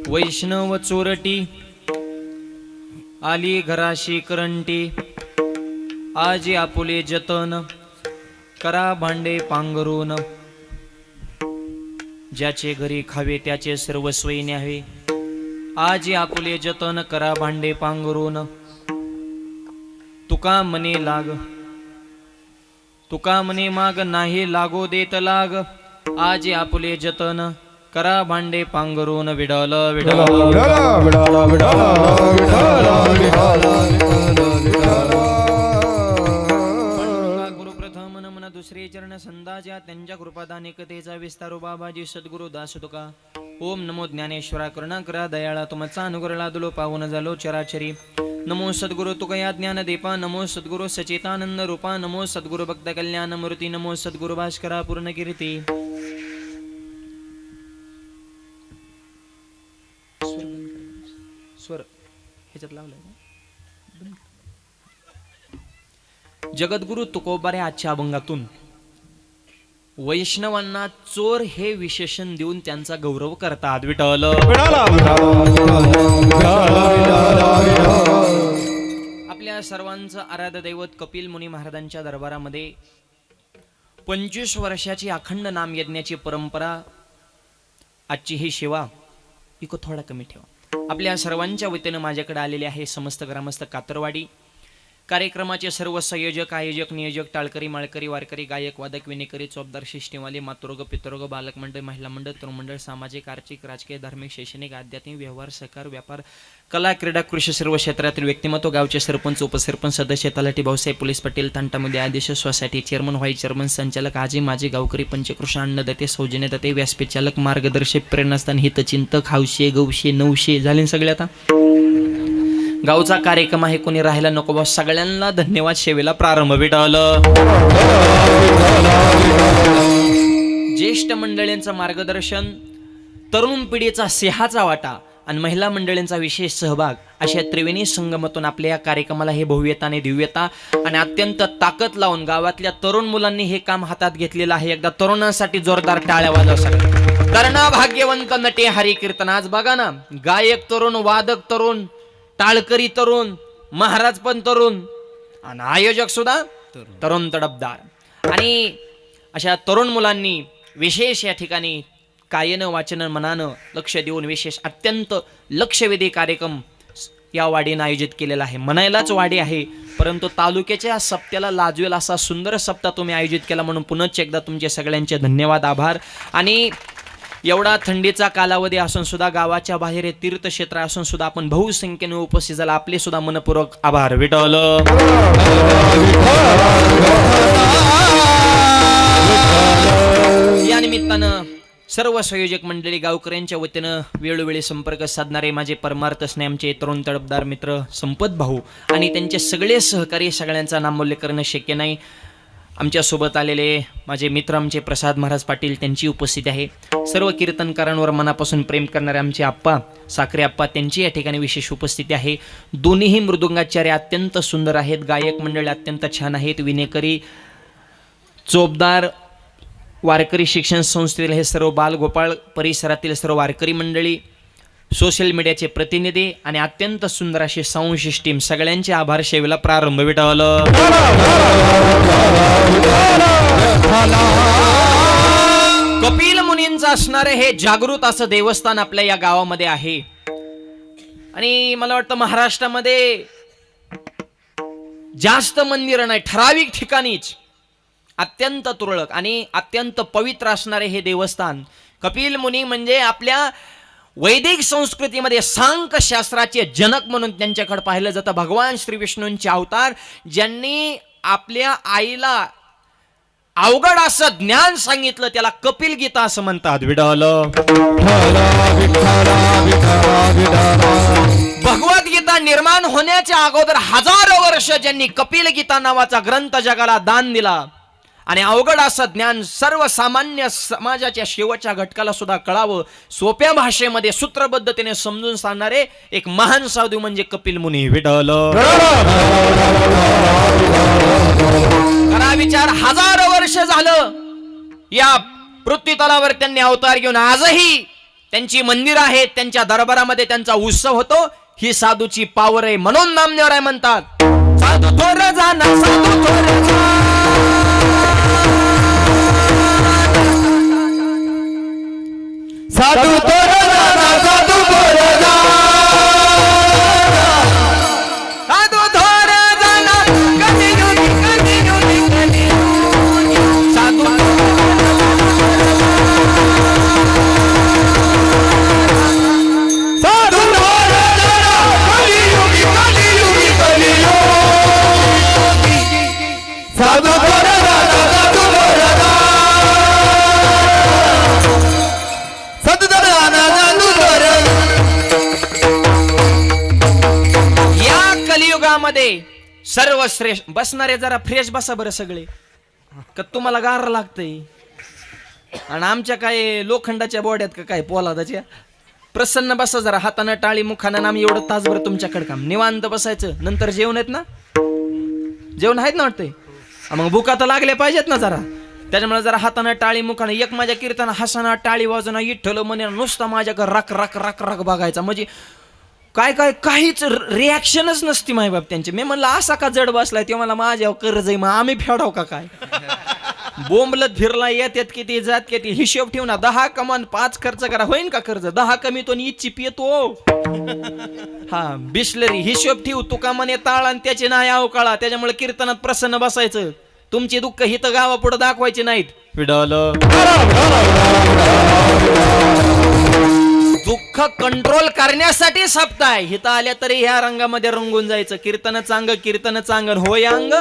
वैष्णव चोरटी आली घराशी करंटी, आजी आपुले जतन करा भांडे पांघरून. ज्याचे घरी खावे त्याचे सर्वस्वही न्यावे, आजी आपुले जतन करा भांडे पांघरून. तुका मने लाग तुका मने माग नाही लागो देत लाग, आजी आपुले जतन करा भांडे पांघरून. विडल विडल गुरुप्रथम नमन दुसरे चरण संदाच्या त्यांच्या कृपादानिकतेचा विस्तारो बाबाजी सद्गुरु दास तुका. ओम नमो ज्ञानेश्वरा करुणा करा दयाळा तुमचा अनुग्रह दुलो पावन झालो चराचरी. नमो सद्गुरु तुकया ज्ञान दीपा, नमो सद्गुरु सचेतानंद रूपा, नमो सद्गुरु भक्त कल्याण मूर्ती, नमो सद्गुरु भास्करा पूर्ण कीर्ती. स्वर ह्याच्यात लावलाय. जगद्गुरु तुकोबाऱ्या आजच्या अभंगातून वैष्णवांना चोर हे विशेषण देऊन त्यांचा गौरव करतात. विठ्ठल आपल्या सर्वांचं आराध्य दैवत कपिल मुनी महाराजांच्या दरबारामध्ये 25 वर्षाची अखंड नाम यज्ञाची परंपरा. आजची ही सेवा इको थोडा कमी ठेवा. आपल्या सर्वांच्या वतीनं माझ्याकडे आलेले आहे समस्त ग्रामस्थ कातरवाडी. कार्यक्रमाचे सर्व संयोजक आयोजक नियोजक टाळकरी माळकरी वारकरी गायक वादक विनेकरी चौबदार शिष्टीवाले मातृरोग पितरोग बालक मंडळ महिला मंडळ तरुण मंडळ सामाजिक आर्थिक राजकीय धार्मिक शैक्षणिक आध्यात्मिक व्यवहार सहकार व्यापार कला क्रीडा कृषी सर्व क्षेत्रातील व्यक्तिमत्व गावचे सरपंच उपसरपंच सदस्य तलाठी भाऊसाहेब पोलीस पाटील तांटामध्ये आदेश सोसायटी चेअरमन व्हाईस चेअरमन संचालक आजी माजी गावकरी पंचकृष्ण अन्नदाते सौजन्यदाते व्यासपीठ चालक मार्गदर्शक प्रेरणास्थान हितचिंतक हौशे गौशे नऊशे झाले सगळे. आता गावचा कार्यक्रम आहे, कोणी राहायला नको बा. सगळ्यांना धन्यवाद. सेवेला प्रारंभ. विठ्ठल ज्येष्ठ मंडळींचं मार्गदर्शन, तरुण पिढीचा सिंहाचा वाटा आणि महिला मंडळींचा विशेष सहभाग अशा त्रिवेणी संगमातून आपल्या या कार्यक्रमाला हे भव्यता आणि दिव्यता आणि अत्यंत ताकद लावून गावातल्या तरुण मुलांनी हे काम हातात घेतलेलं आहे. एकदा तरुणांसाठी जोरदार टाळ्या वाजवा सगळ्या. करणा भाग्यवंत नटे हरी कीर्तन. आज बघा ना, गायक तरुण, वादक तरुण, टाळकरी तरुण, महाराज पण तरुण आणि आयोजक सुद्धा तरुण तडफदार. आणि अशा तरुण मुलांनी विशेष या ठिकाणी कायन वाचन मनानं लक्ष देऊन विशेष अत्यंत लक्षवेधी कार्यक्रम या वाडीनं आयोजित केलेला आहे. म्हणायलाच वाडी आहे, परंतु तालुक्याच्या सप्त्याला लाजवेल असा सुंदर सप्ताह तुम्ही आयोजित केला, म्हणून पुनश्च एकदा तुमचे सगळ्यांचे धन्यवाद आभार. आणि एवढा थंडीचा कालावधी असून सुद्धा गावाच्या बाहेर हे तीर्थक्षेत्र असून सुद्धा आपण बहुसंख्येने उपस्थित झाला, आपले सुद्धा मनपूर्वक आभार. विठ्ठल या निमित्तानं सर्व संयोजक मंडळी गावकऱ्यांच्या वतीनं वेळोवेळी संपर्क साधणारे माझे परमार्थ स्नेहाचे तरुण तडफदार मित्र संपत भाऊ आणि त्यांचे सगळे सहकारी, सगळ्यांचा नामोल्लेख करणं शक्य नाही. आमच्यासोबत आलेले माझे मित्र आमचे प्रसाद महाराज पाटील, त्यांची उपस्थिती आहे. सर्व कीर्तनकारांवर मनापासून प्रेम करणारे आमचे आप्पा साखरे आप्पा, त्यांची या ठिकाणी विशेष उपस्थिती आहे. दोन्हीही मृदुंगाचार्य अत्यंत सुंदर आहेत. गायक मंडळी अत्यंत छान आहेत. विनेकरी चोपदार वारकरी शिक्षण संस्थेतील हे सर्व बालगोपाळ परिसरातील सर्व वारकरी मंडळी, सोशल मीडियाचे प्रतिनिधी आणि अत्यंत सुंदर अशी साऊंड सिस्टीम, सगळ्यांचे आभार. सेवेला प्रारंभ. विठ्ठल कपिल मुनींचं असणारे हे जागृत असं देवस्थान आपल्या या गावामध्ये आहे. आणि मला वाटतं महाराष्ट्रामध्ये जास्त मंदिरं नाही, ठराविक ठिकाणीच अत्यंत तुरळक आणि अत्यंत पवित्र असणारे हे देवस्थान. कपिल मुनी म्हणजे आपल्या वैदिक संस्कृतीमध्ये सांख्य शास्त्राचे जनक म्हणून त्यांच्याकडे पाहिलं जातं. भगवान श्री विष्णूंचे अवतार, ज्यांनी आपल्या आईला अवघड असं ज्ञान सांगितलं, त्याला कपिल गीता असं म्हणतात. विठ्ठल भगवद्गीता निर्माण होण्याच्या अगोदर हजारो वर्ष ज्यांनी कपिल गीता नावाचा ग्रंथ जगाला दान दिला आणि अवघड असं ज्ञान सर्वसामान्य समाजाच्या शेवटच्या घटकाला सुद्धा कळावं, सोप्या भाषेमध्ये सूत्रबद्धतेने समजून सांगणारे एक महान साधू म्हणजे कपिल मुनी. विठ्ठल करा विचार, हजारो वर्ष झालं या पृथ्वी तलावर त्यांनी अवतार घेऊन आजही त्यांची मंदिर आहेत, त्यांच्या दरबारामध्ये त्यांचा उत्सव होतो. ही साधूची पावर आहे, म्हणून नामदेवराय म्हणतात साधू थोर जाना, साधू थोर साधू थोर जाना, साधू थोर जाना, साधू थोर जाना, कलियुगी कलियुगी कलियुगी साधू साधू थोर जाना, कलियुगी कलियुगी कलियुगी साधू थोर जाना, साधू थोर जाना, साधू थोर जाना, साधू थोर जाना. या कलियुगामध्ये सर्वश्रेष्ठ बसणारे जरा फ्रेश बसा बरं सगळे, का तुम्हाला गार लागतंय आणि आमच्या काय लोखंडाच्या बॉड्यात का काय पोलादाच्या. प्रसन्न बसा जरा, हातानं टाळी मुखानं आम्ही एवढं तासभर तुमच्याकडे काम निवांत बसायचं. नंतर जेवण आहेत ना, जेवण आहेत ना वाटतंय, मग भुका तर लागल्या पाहिजेत ना जरा. त्याच्यामुळे जरा हातानं टाळी मुखानं एक माझ्या कीर्तन हसाना टाळी वाजवणं इठ्ठल म्हणे नुसता माझ्याकडे रक रक रक रक बघायचा. म्हणजे काय काय काहीच रिॲक्शनच नसती माय बाप त्यांची. मी म्हणलं असा का जड बसलाय, ते मला माझ्यावर कर्ज आहे, मग आम्ही फेडाव का काय. बोंबलत फिरला, येतात किती जात किती, हिशोब ठेवू ना. 10 कमान 5 खर्च करा, होईन का कर्ज. 10 कमी तो इच्छी पियतो. हा बिस्लरी हिशोब ठेवू, तुका म्हणे ताळ आणि त्याचे नाही अवकाळा. त्याच्यामुळे कीर्तनात प्रसन्न बसायचं. तुमची दुःख हित गावापुढे दाखवायची नाहीत. विडालं दुःख कंट्रोल करण्यासाठी सप्ताय हित आल्या तरी ह्या रंगामध्ये रंगून जायचं. कीर्तन चांग होय अंग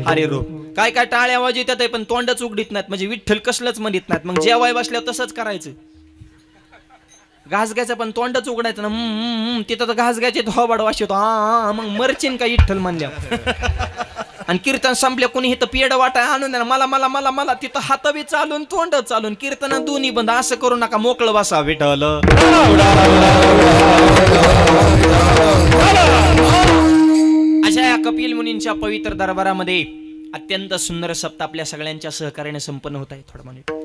हरे रूप. काय काय टाळ्या वाजवतात आहे पण तोंडच उघडीत नाहीत, म्हणजे विठ्ठल कसलंच म्हणत नाहीत. मग जेवाय बसल्यावर तसंच करायचं, घास घ्यायचं पण तोंडच उघडायचं ना. तिथं तर घास घ्यायचे धोबाड वाश येतो. मग मरचीन का विठ्ठल म्हणल्या. आणि कीर्तन संपले कोणी इथं पेड वाटाय आणून द्या, मला मला मला मला. तिथं हात बी चालून तोंड चालून, कीर्तन दोन्ही बंद. असं करू नका, मोकळं बसा विठ्ठल. अशा या कपिल मुनींच्या पवित्र दरबारामध्ये अत्यंत सुंदर सप्ताह आपल्या सगळ्यांच्या सहकार्याने संपन्न होत आहे. थोडं म्हणजे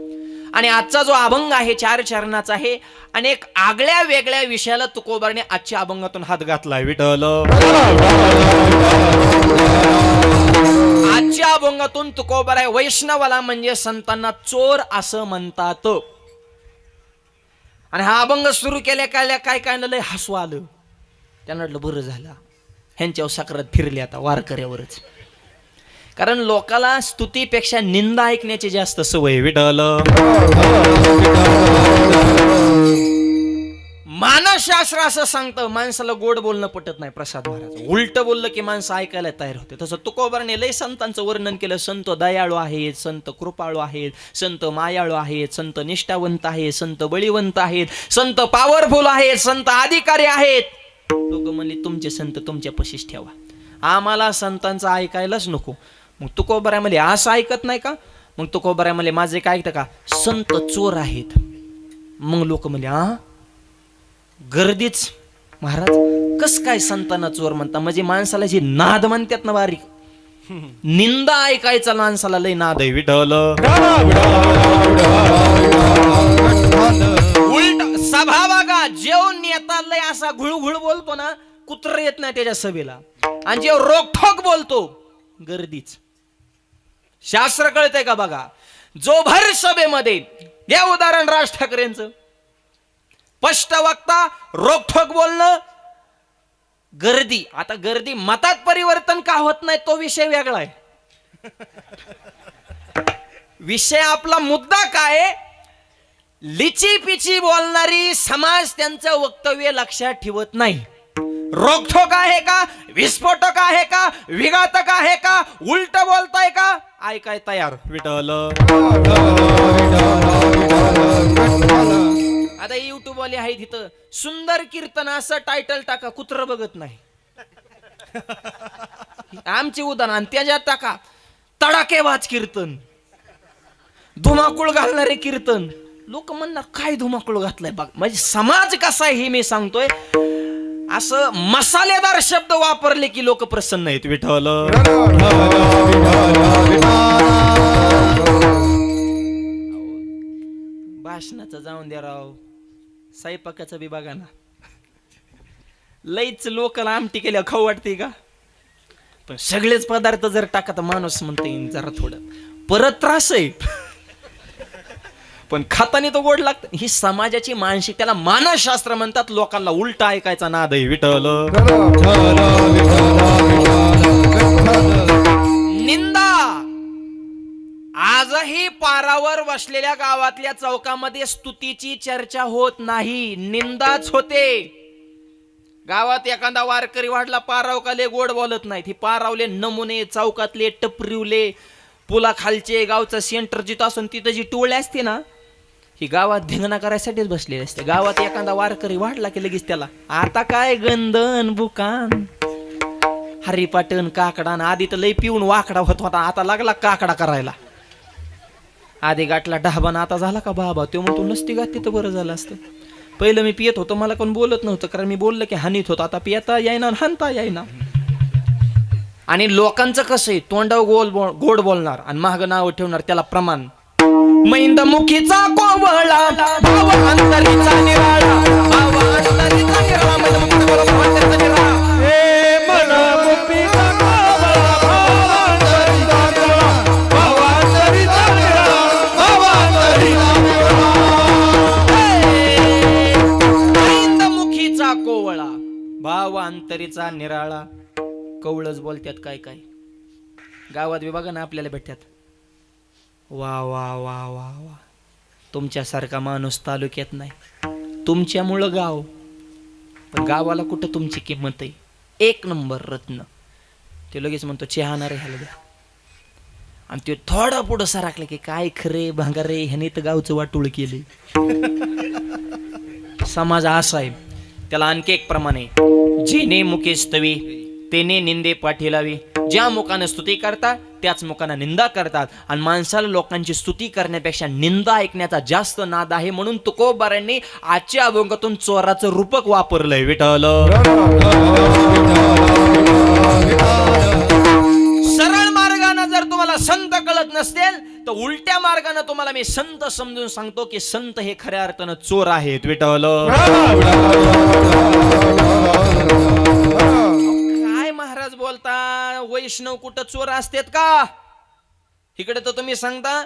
आणि आजचा जो अभंग आहे 4 चरणाचा आहे आणि एक आगळ्या वेगळ्या विषयाला तुकोबारने आजच्या अभंगातून हात घातलाय विठ्ठल. आजच्या अभंगातून तुकोबार आहे वैष्णवाला म्हणजे संतांना चोर असं म्हणतात. आणि हा अभंग सुरू केल्या काय काय लय हसू आलं. त्यांना वाटलं बरं झालं ह्यांच्यावर साखरात फिरले आता वारकऱ्यावरच. कारण लोकाला स्तुतीपेक्षा निंदा ऐकण्याची जास्त सवय विठ्ठल. मानसशास्त्र असं सांगतं माणसाला गोड बोलणं पटत नाही. प्रसाद महाराज उलट बोललं की माणसं ऐकायला तयार होते. तसं तुकोबाराने लय संतांचं वर्णन केलं. संत दयाळू आहेत, संत कृपाळू आहेत, संत मायाळू आहेत, संत निष्ठावंत आहेत, संत बळीवंत आहेत, संत पॉवरफुल आहेत, संत अधिकारी आहेत. लोक म्हणले तुमचे संत तुमच्या पशीच ठेवा, आम्हाला संतांचं ऐकायलाच नको. मग तुकोबारामध्ये असं ऐकत नाही का. मग तुकोबारामध्ये माझे काय ऐकतं का, संत चोर आहेत. मग लोक म्हणले गर्दीच महाराज कस काय संतांना चोर म्हणता. म्हणजे माणसाला जे नाद म्हणतात ना बारीक, निंदा ऐकायचा माणसाला लय नाद आहे विठ्ठल. उलट सभा बघा, जेवण नेता लय असा घुळघुळ बोलतो ना, कुत्र येत नाही त्याच्या सभेला. आणि जेव रोखोक बोलतो गर्दीच. शास्त्र कळतंय का बघा. जो भर सभेमध्ये घ्या उदाहरण राज ठाकरेंचं, स्पष्ट वक्ता रोखोक बोलणं, गर्दी. आता गर्दी मतात परिवर्तन का होत नाही तो विषय वेगळा आहे. विषय आपला मुद्दा काय, लिची पिची बोलणारी समाज त्यांचं वक्तव्य लक्षात ठेवत नाही. रोखोक आहे का, विस्फोटक आहे का, विघातक आहे का, उलट बोलताय का, ऐकाय तयार विठ्ठल. आता युट्यूब वाले आहे तिथं सुंदर कीर्तन असं टायटल टाका, कुत्र बघत नाही. आमचे उदाहरण आणि त्याच्यात टाका तडाकेबाज कीर्तन, धुमाकूळ घालणारे कीर्तन. लोक म्हणणार काय धुमाकूळ घातलाय बघ. म्हणजे समाज कसा आहे हे मी सांगतोय. असं मसालेदार शब्द वापरले की लोक प्रसन्न आहेत विठ्ठल. भाषणाचं जाऊन द्या राव, स्वयंपाकाचा बी बघा ना, लईच लोकांना आमटी केल्या खाऊ वाटते का? पण सगळेच पदार्थ जर टाका तर माणूस म्हणता येईल जरा थोडं परत त्रास आहे, पण खातानी तो गोड लागत. ही समाजाची मानसिक, त्याला मानसशास्त्र म्हणतात. लोकांना उलटा ऐकायचा नाद आहे. विठ्ठल निंदा आजही पारावर बसलेल्या गावातल्या चौकामध्ये स्तुतीची चर्चा होत नाही, निंदाच होते. गावात एखादा वारकरी वाढला, पारावकाले गोड बोलत नाहीत. ही पारावले नमुने, चौकातले टपरीवले, पुला खालचे, गावचं सेंटर जिथं असून तिथं जी टोळी असते ना, ही गावात धिंगणा करायसाठीच बसलेली असते. गावात एखादा वारकरी वाढला की लगेच त्याला आता काय गंधन बुकान हरिपाटन काकडान. आधी तर लई पिऊन वाकडा होत होता, आता लागला काकडा करायला. आधी गाठला ढाबान, आता झाला का बाबा? तो म्हणतो नसती गाठ तिथं बरं झालं असतं. पहिलं मी पियत होतो, मला कोण बोलत नव्हतं, कारण मी बोललं की हानीत होतं. आता पियता यायना हानता यायना. आणि लोकांचं कसं आहे, तोंडावर गोड बोलणार आणि महाग नाव ठेवणार, त्याला प्रमाण. मैंदमुखीचा कोवळा भाव अंतरीचा निराळा, भाव अंतरीचा निराळा, मैंदमुखीचा कोवळा भाव अंतरीचा निराळा. हे मनमुखीचा कोवळा भावांतरीचा निराळा, भावांतरीचा निराळा, भावांतरीचा निराळा. मैंदमुखीचा कोवळा भाव अंतरीचा निराळा. कवळच बोलतात काय काय गावात विभागा ना आपल्याला भेटतात. वा वा वा वा वा, तुमच्यासारखा माणूस तालुक्यात नाही, तुमच्यामुळं गाव. पण गावाला कुठं तुमची किंमत आहे? एक नंबर रत्न. ते लगेच म्हणतो चहाना रे ह्याला द्या. आणि ते थोडा पुढं सारखलं की काय खरे भांगारे, ह्याने तर गावचं वाटोळ केले. समाज असा आहे. त्याला आणखी एक प्रमाण आहे, जेने मुखे स्तवी तेने निंदे पाठी लावी. ज्या मुखाने स्तुती करतात त्याच मुखाने निंदा करतात. आणि माणसाला लोकांची स्तुती करण्यापेक्षा निंदा ऐकण्याचा जास्त नाद आहे. म्हणून तुकोबारांनी आजच्या अभंगातून चोराचं रूपक वापरलंय. विठ्ठल सरळ मार्गाने जर तुम्हाला संत कळत नसतील तर उलट्या मार्गाने तुम्हाला मी संत समजून सांगतो की संत हे खऱ्या अर्थानं चोर आहेत. विठ्ठल महाराज बोलता वैष्णव कुठं चोर असतात का? इकडे तर तुम्ही सांगता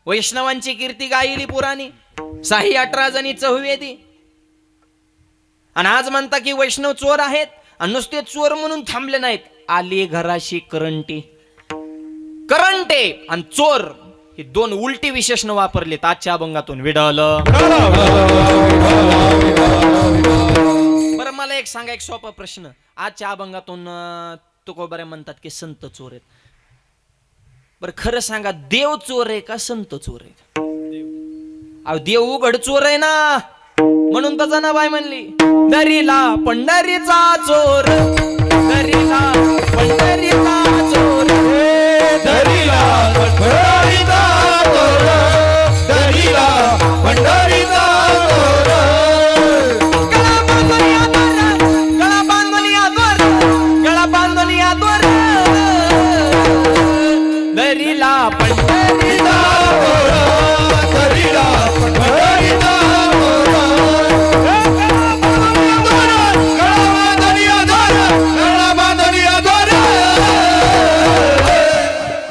वैष्णवांची कीर्ती गायली पुराणी, 618 जणी चहुवेदी. आणि आज म्हणता की वैष्णव चोर आहेत. आणि नुसते चोर म्हणून थांबले नाहीत, आली घराशी करंटी. करंटे आणि चोर हे दोन उलटी विशेषण वापरलेत आजच्या अभंगातून. विडल बरं, मला एक सांगा, एक सोपा प्रश्न. आजच्या अभंगातून तुकोबारे म्हणतात की संत चोर आहेत. बरं खरं सांगा, देव चोर आहे का संत चोर आहेत? अहो देव उघड चोर आहे ना, म्हणून तर जनाबाई म्हणली दरीला पंढरीचा चोर, दरीला पंढरीचा चोर, दरीला पंढरीचा चोर, दरीला पंढरीचा चोर. गळा बांधलिया द्वार, गळा बांधलिया द्वार, दरीला पंढरीचा चोर, दरीला पंढरीचा चोर. गळा बांधलिया द्वार, दरीला पंढरीचा चोर,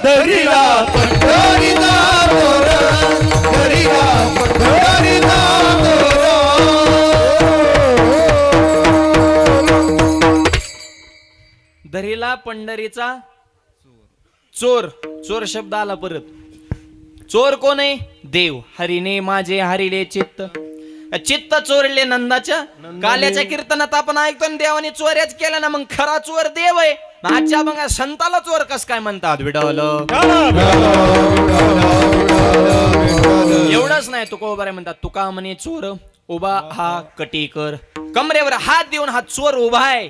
दरीला पंढरीचा चोर. दरीला पंढरीचा चोर. चोर शब्द आला परत. चोर कोण आहे? देव. हरीने माझे हरिले चित्त, चित्त चोरले नंदाच्या. काल्याच्या कीर्तनात आपण ऐकतो ना देवाने चोऱ्याच केल्या ना, मग खरा चोर देव आहे. आजच्या बघा संताला चोर कस काय म्हणतात? विडवल एवढंच नाही, तुकोबारे म्हणतात तुका म्हणे चोर उभा हा कटीकर. कमरेवर हात देऊन हा चोर उभा आहे.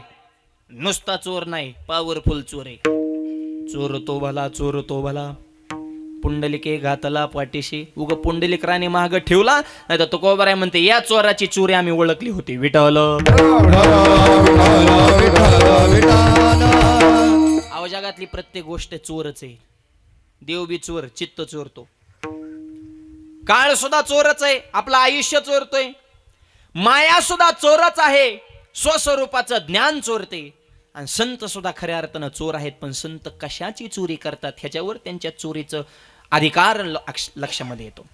नुसता चोर नाही, पॉवरफुल चोर आहे. चोर तो भला, चोर तो भला, पुंडलिके घातला पाठीशी. उग पुंडलिक राणी महाग ठेवला नाही तर तुकोबाराय म्हणते या चोराची चोरी आम्ही ओळखली होती. विठ्ठल अहो जगातली प्रत्येक गोष्ट चोरच आहे. देव बी चोर, चित्त चोरतो, काळ सुद्धा चोरच आहे, आपलं आयुष्य चोरतोय. माया सुद्धा चोरच आहे, स्वस्वरूपाचं ज्ञान चोरते. आणि संत सुद्धा खऱ्या अर्थानं चोर आहेत, पण संत कशाची चोरी करतात ह्याच्यावर त्यांच्या चोरीचं अधिकार लक्षामध्ये येतो.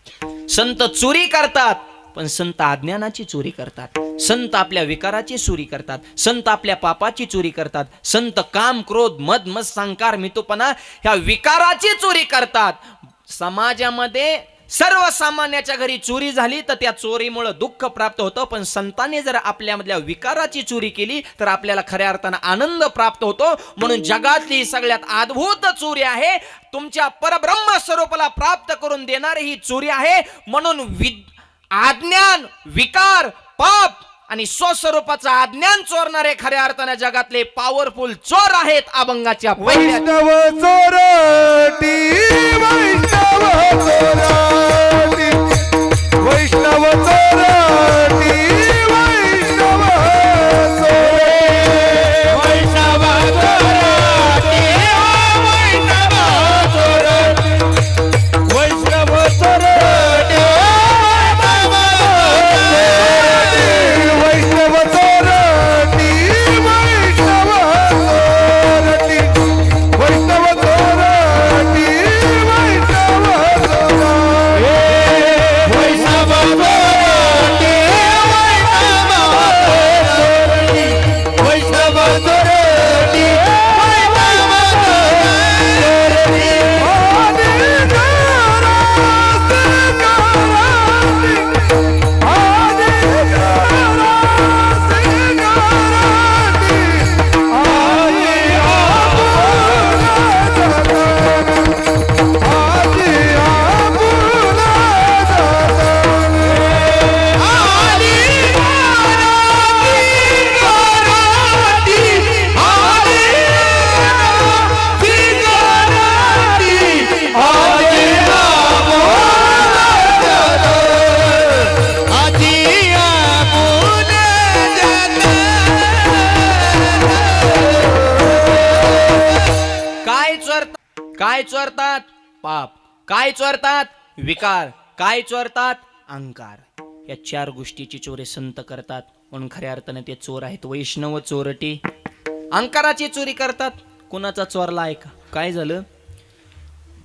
संत चोरी करतात, पण संत अज्ञानाची चोरी करतात. संत आपल्या विकाराची चोरी करतात. संत आपल्या पापाची चोरी करतात. संत काम, क्रोध, मद, मत्संकार, मितोपणा ह्या विकाराची चोरी करतात. समाजामध्ये सर्वसामान्याच्या घरी चोरी झाली तर त्या चोरीमुळे दुःख प्राप्त होतं, पण संतांनी जर आपल्यामधल्या विकाराची चोरी केली तर आपल्याला खऱ्या अर्थानं आनंद प्राप्त होतो. म्हणून जगातली सगळ्यात अद्भुत चोरी आहे, तुमच्या परब्रह्म स्वरूपाला प्राप्त करून देणारी ही चोरी आहे. म्हणून अज्ञान, विकार, पाप आणि स्वस्वरूपाचं अज्ञान चोरणारे खऱ्या अर्थानं जगातले पॉवरफुल चोर आहेत. अभंगाच्या वैष्णव चोरटी, वैष्णव चोरटी, वैष्णव चोरटी, वैष्णव चोरटी, वैष्णव चोरटी, वैष्णव चोरटी, वैष्णव चोरटी, वैष्णव चोरटी, वैष्णव चोरटी, वैष्णव काय चोरतात? पाप. काय चोरतात? विकार. काय चोरतात? अहंकार. या चार गोष्टीची चोरी संत करतात, म्हणून खऱ्या अर्थाने ते चोर आहेत. वैष्णव चोरटी, अहंकाराची चोरी करतात. कुणाचा चोरला आहे का? काय झालं,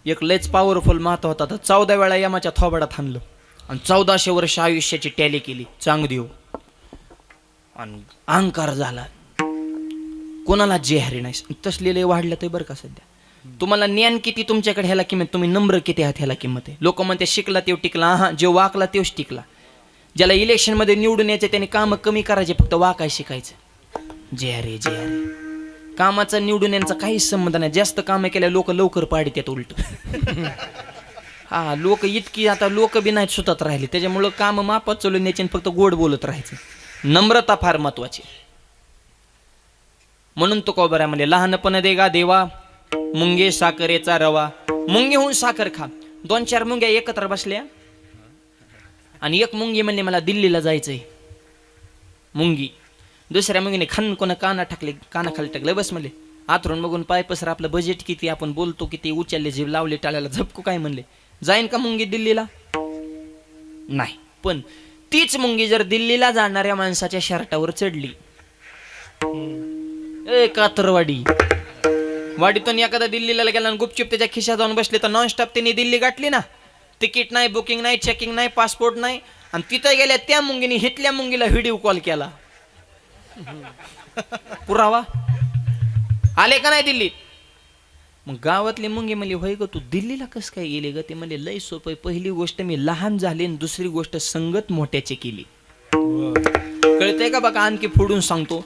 एक लयच पॉवरफुल महत्व होता, तर 14 वेळा यमाच्या थोबाडात हाणलं आणि 1400 वर्ष आयुष्याची टॅली केली, चांग देऊ. आणि अहंकार झाला, कोणाला जेहारी नाही. तसलेले वाढलं ते बरं का. सध्या तुम्हाला ज्ञान किती तुमच्याकडे ह्याला किंमत, तुम्ही नम्र किती आहात ह्याला किंमत आहे. लोक म्हणते शिकला तेव टिकला. हा, जे वाकला तेवच टिकला. ज्याला इलेक्शन मध्ये निवडून यायचं त्याने काम कमी करायचे, फक्त वाकाय शिकायचं. जेहारी जेहारी. कामाचा निवडून यांचा काहीच संबंध नाही. जास्त कामं केल्या लोक लवकर पाडीत येत उलट. हा, लोक इतकी आता लोक बी नाहीत सुतात राहिले, त्याच्यामुळं काम मापात चालून यायचे, फक्त गोड बोलत राहायचं. नम्रता फार महत्वाची. म्हणून तो कोबरा म्हणजे लहानपण देगा देवा, मुंगे साखरेचा रवा. मुंगेहून साखर खा. 2-4 मुंग्या एकत्र बसल्या आणि एक मुंगी म्हणले मला दिल्लीला जायचंय. मुंगी दुसऱ्या मुंगीने खन कोणा कानाखाली टाकलं. बस म्हणले आतरून बघून पाय पसर, आपलं बजेट किती, आपण बोलतो किती, उचलले जीव लावले टाळ्याला, झपकू काय म्हणले. जाईन का मुंगी दिल्लीला? नाही. पण तीच मुंगी जर दिल्लीला जाणाऱ्या माणसाच्या शर्टावर चढली, ए कातरवाडी वाडीतून एखादा दिल्लीला गेला आणि गुपचूप त्याच्या खिशात जाऊन बसले, तर नॉनस्टॉप त्यांनी दिल्ली गाठली ना. तिकीट नाही, बुकिंग नाही, चेकिंग नाही, पासपोर्ट नाही. आणि तिथं गेल्या त्या मुंगीने हितल्या मुंगीला व्हिडिओ कॉल केला. पुरावा आले का नाही दिल्लीत? मग गावातली मुंगी म्हणली, होय ग तू दिल्लीला कसं काय गेले ग? ते म्हणले लय सोपं. पहिली गोष्ट मी लहान झाले, आणि दुसरी गोष्ट संगत मोठ्याची केली. कळतंय का? बघा आणखी फोडून सांगतो.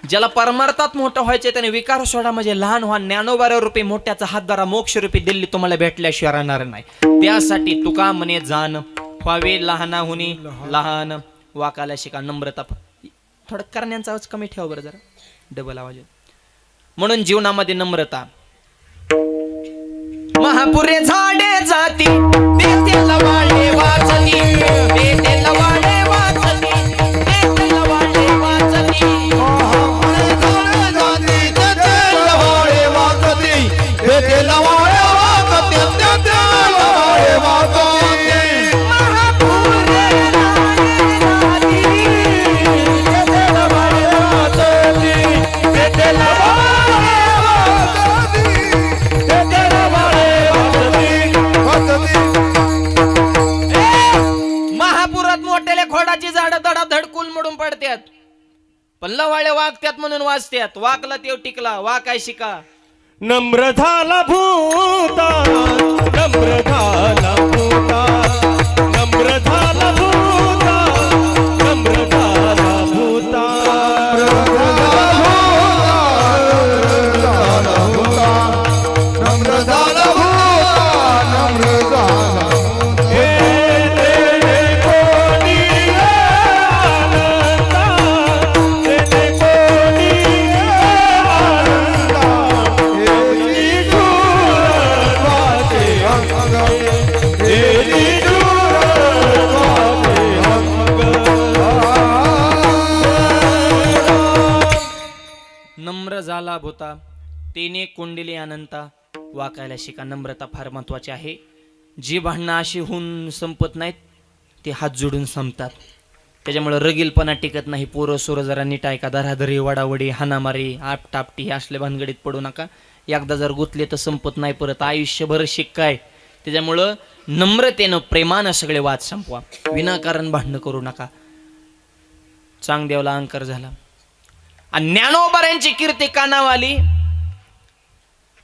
ज्याला परमार्थात मोठं व्हायचं त्याने विकार सोडा, म्हणजे लहान व्हा. 99 रुपये मोठ्याचा हातधारा मोक्ष रुपये दिल्ली तुम्हाला भेटल्याशिवाय राहणार नाही. त्यासाठी तुका म्हणे जाण व्हावे लहानाहुनी लहान, वाकायला शिका. नम्रता. थोडं करण्यांचा आवाज कमी ठेवा बरं, जरा डबल आवाज. म्हणून जीवनामध्ये नम्रता. महापुरे झाडे जाती, तेथील वाळे वाचली, तेथील वाळे वाचली, तेथील वाळे वाचली. पण लवाळे वागत्यात म्हणून वाचत्यात. वाकला तेव टिकला, वा काय शिका. नम्र झाला भूता, नम्र झाला भूता, नम्र झाला भूता, नम्र झाला भूता, नम्र झाला भूता, नम्र झाला हे देणे कोणी आनंदा, देणे कोणी आनंदा, हेरी दूरवाचे अंग, हेरी दूरवाचे अंग. नम्र झाला भूता, तिने कुंडली अनंता. वाकायला शिका. नम्रता फार महत्वाची आहे. जी भांडणं अशी होऊन संपत नाहीत ते हात जोडून संपतात. त्याच्यामुळे रगीलपणा टिकत नाही. पोरं सोरं जरा नीट ऐका. धराधरी, वडावडी, हानामारी, आपटापटी हे असले भानगडीत पडू नका. एकदा जर गुतले तर संपत नाही परत, आयुष्यभर शिक्काय. त्याच्यामुळं नम्रतेनं प्रेमानं सगळे वाद संपवा. विनाकारण भांडणं करू नका. चांगदेवला अंकार झाला आणि ज्ञानोबाऱ्यांची कीर्ती कानावाली.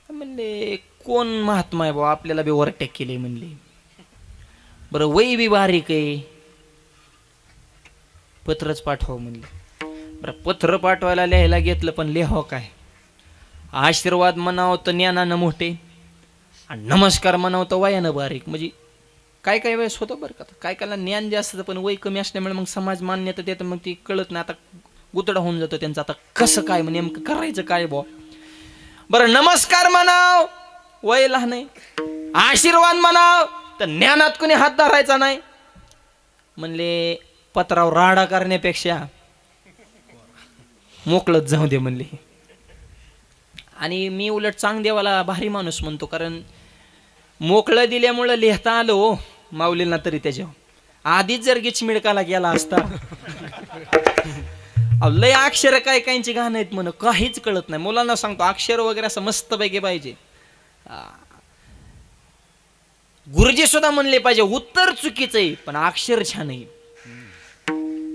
म्हणले कोण महात्मा आहे बाबा, आपल्याला बी ओव्हरटेक केले म्हणले. बरं वय बी बारीक आहे, पत्रच पाठवा म्हणले. बरं पत्र पाठवायला लिहायला घेतलं, पण लिहावं काय. आशीर्वाद म्हणावं तर ज्ञानानं मोठे आणि नमस्कार म्हणावं तर वयानं बारीक. म्हणजे काय काय वेळेस होतं बरं का. काय कायला ज्ञान जास्त पण वय कमी असल्यामुळे मग समाज मान्यता देतं, मग ती कळत नाही. आता गुतडा होऊन जातो त्यांचं. आता कसं काय म्हणजे नेमकं करायचं काय बुवा. बरं नमस्कार म्हणाव वय लहान आहे, आशीर्वाद म्हणाव तर ज्ञानात कोणी हात धरायचा नाही. म्हणले पत्रावर राडा करण्यापेक्षा मोकळत जाऊ दे म्हणले. आणि मी उलट चांगदेवाला भारी माणूस म्हणतो, कारण मोकळं दिल्यामुळं लिहिता आलं हो माऊलींना. तरी त्याच्यावर आधीच जर गिचमिडकाला गेला असता. लय अक्षर काय काहींची घाण आहेत म्हण, काहीच कळत नाही. मुलांना सांगतो अक्षर वगैरे असं मस्तपैकी पाहिजे. गुरुजी सुद्धा म्हणले पाहिजे उत्तर चुकीचं आहे पण अक्षर छान आहे.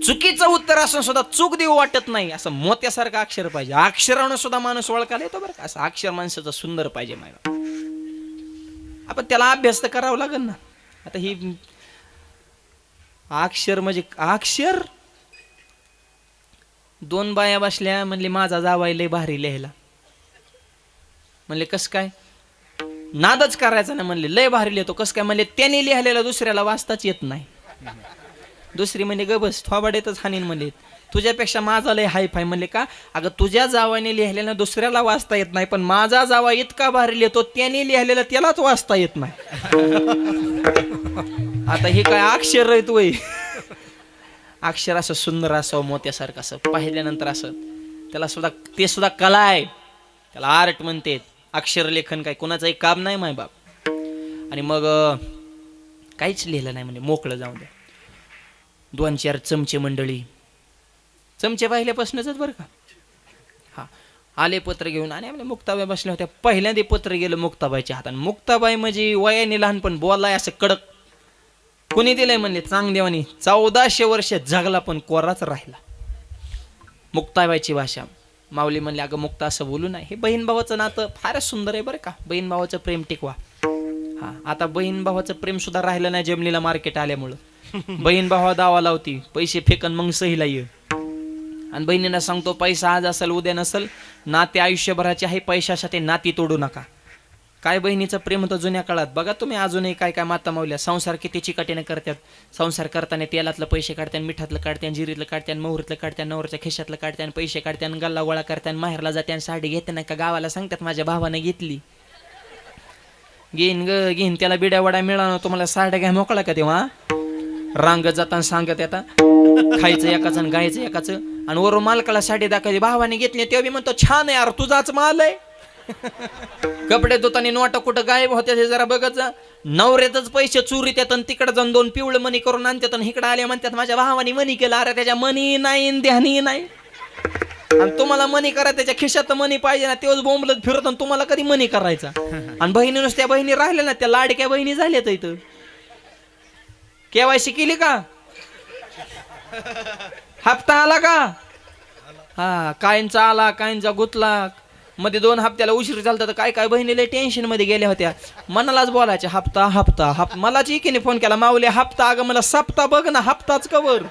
चुकीचं उत्तर असून सुद्धा चूक देऊ वाटत नाही, असं मोत्यासारखं अक्षर पाहिजे. अक्षरानं सुद्धा माणूस ओळखायला येतो बरं का. असं अक्षर माणसाचं सुंदर पाहिजे. मायबा आपण त्याला अभ्यास तर करावा लागेल ना. आता ही अक्षर म्हणजे अक्षर. दोन बाया बसल्या, म्हणले माझा जावाई लय भारी लिहायला. म्हणले कस काय. नादच करायचा नाही म्हणले, लय भारी लिहितो. कस काय म्हणले, त्याने लिहिलेला दुसऱ्याला वाचताच येत नाही. दुसरी म्हणजे ग बस थोबाडेतच हानीन म्हणले, तुझ्यापेक्षा माझा लय हाय फाय. म्हणले का. अगं तुझ्या जावाने लिहिलेला दुसऱ्याला वाचता येत नाही, पण माझा जावा इतका भारी लिहितो त्याने लिहिलेला त्यालाच वाचता येत नाही. आता हे काय अक्षर आहेत वय. अक्षर असं सुंदर असावं मोत्यासारखं असं पाहिल्यानंतर असं त्याला सुद्धा ते सुद्धा कला आहे. त्याला आर्ट म्हणते. अक्षर लेखन काय कोणाचंही काम नाही माय बाप. आणि मग काहीच लिहिलं नाही म्हणजे मोकळं जाऊ द्या. 2-4 चमचे मंडळी, चमचे पाहिल्यापासूनच बरं का. हा आले पत्र घेऊन आणि आपल्या मुक्ताबाई बसल्या होत्या. पहिल्यांदा पत्र गेलं मुक्ताबाईच्या हातात. मुक्ताबाई म्हणजे वयाने लहान पण बोलाय असं कडक. कोणी दिलंय म्हणले चांगदेवानी. 1400 वर्ष जगला पण कोराच राहिला. मुक्ताबाईची भाषा. माऊली म्हणले अगं मुक्ता असं बोलू नाही. हे बहीण भावाचं नातं फारच सुंदर आहे बरं का. बहीण भावाचं प्रेम टिकवा. हा आता बहीण भावाचं प्रेम सुद्धा राहिलं नाही जमनीला मार्केट आल्यामुळं. बहीण भावा दावा लावती, पैसे फेकन मग सहीला ये. आणि बहिणींना सांगतो पैसा आज असेल उद्या नसेल, नाते आयुष्यभराचे आहे, पैशासाठी नाती तोडू नका. काय बहिणीचं प्रेम होतं जुन्या काळात. बघा तुम्ही अजूनही काय काय माता मावल्या संसार किती चिकाटीने करतात. संसार करताना तेलातलं पैसे काढतात, मिठातलं काढतात, जिरीतलं काढतात, मोहरीतलं काढतात, नवऱ्याच्या खिशातलं काढतात, पैसे काढतात, गल्ला गोळा करतात, माहेरला जाते आणि साडी घेते नाही का गावाला सांगतात माझ्या भावाने घेतली. घेईन ग घेईन, त्याला बिड्या वडा मिळाला तुम्हाला साड्या घ्या मोकळा का तेव्हा. रांगत जाताना सांगत येता खायचं एकाचं आणि गायचं एकाचं. आणि वरून मालकाला साडी दाखवली भावाने घेतली तेव्हा म्हणतो छान आहे यार तुझाच माल आहे. कपडे धुताना नोटा कुठं गायब होत्या हे जरा बघत जा. नवऱ्यातच पैसे चोरी त्यात आणि तिकडे जाऊन 2 पिवळे मनी करून आणतात आणि इकडे आले म्हणतात माझ्या भावाने मनी केला. अरे त्याच्या मनी नाही ध्यानी नाही. आणि तुम्हाला मनी करा त्याच्या खिशात मनी पाहिजे ना, तेव्हाच बोंबलत फिरत आणि तुम्हाला कधी मनी करायचा. आणि बहिणी नुसत्या बहिणी राहिल्या ना, त्या लाडक्या बहिणी झाल्यात इथं. केवायसी केली का? हप्ता आला का? हा कायंचा आला कायंचा गुतला. मध्ये 2 हप्त्याला उशीर झाला तर काय काय बहिणीला टेन्शन मध्ये गेल्या होत्या. मनालाच बोलायच्या हप्ता हप्ता हप्ता. मला चिकीने फोन केला माऊली हप्ता. अगं मला सप्ता बघ ना हप्ताच कवर.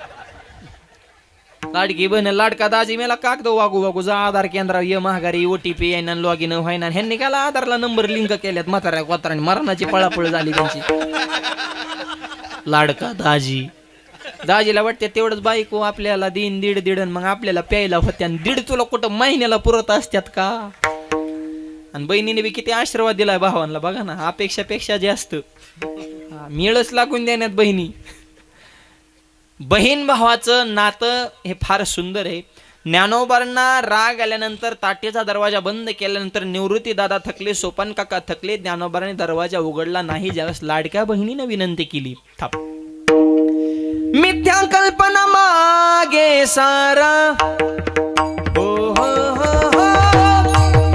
लाडकी बहीण लाडका दाजी मला कागद वागू वागू जा आधार केंद्रावर ये महागारी OTP येईना लॉग इन व्हायना. ह्यांनी काला आधारला नंबर लिंक केल्यात म्हाताऱ्या कोताराने. मरणाची पळापळ झाली त्यांची. लाडका दाजी दाजीला वाटते तेवढंच बायको आपल्याला दिन दीड मग आपल्याला प्यायला होत्या. 1.5 तुला कुठं महिन्याला पुरत असत्यात का. आणि बहिणीने बी किती आशीर्वाद दिलाय भावांना बघा ना. अपेक्षापेक्षा जास्त मिळच लागून देण्यात बहिणी. बहीण भावाचं नातं हे फार सुंदर आहे. ज्ञानोबांना राग आल्यानंतर ताटेचा दरवाजा बंद केल्यानंतर निवृत्ती दादा थकले सोपान काका थकले. ज्ञानोबांनी दरवाजा उघडला नाही. ज्यावेळेस लाडक्या बहिणीनं विनंती केली थांब. मिथ्या कल्पना मागे सारा हो हो हो हो.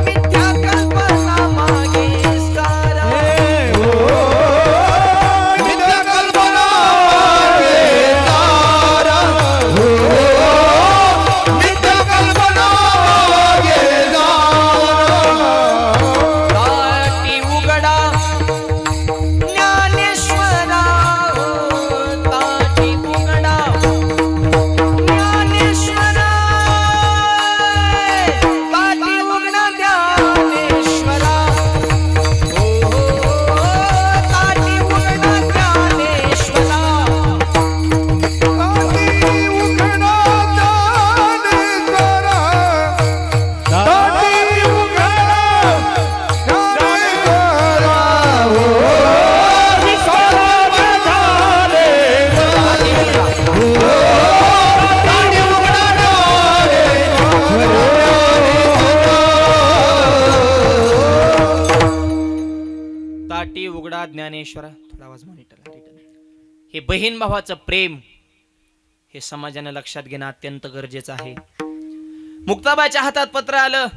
मिथ्या कल्पना मागे सारा मिथ्या कल्पना मागे सारा. मिथ्या कल्पना मागे सारा. ताटी उघडा ज्ञानेश्वरा ताटी उघडा ज्ञानेश्वरा ताटी उघडा ज्ञानेश्वरा हो हो ताटी उघडा ज्ञानेश्वरा. ताटी उघडा ज्ञानेश्वरा. ताटी उघडा ज्ञानेश्वरा. ताटी उघडा ज्ञानेश्वरा. थोडा आवाज मॉनिटर रिटर्न. हे बहीण भावाचं प्रेम हे समाजाने लक्षात घेणं अत्यंत गरजेचं आहे. मुक्ताबाईच्या हातात पत्र आलं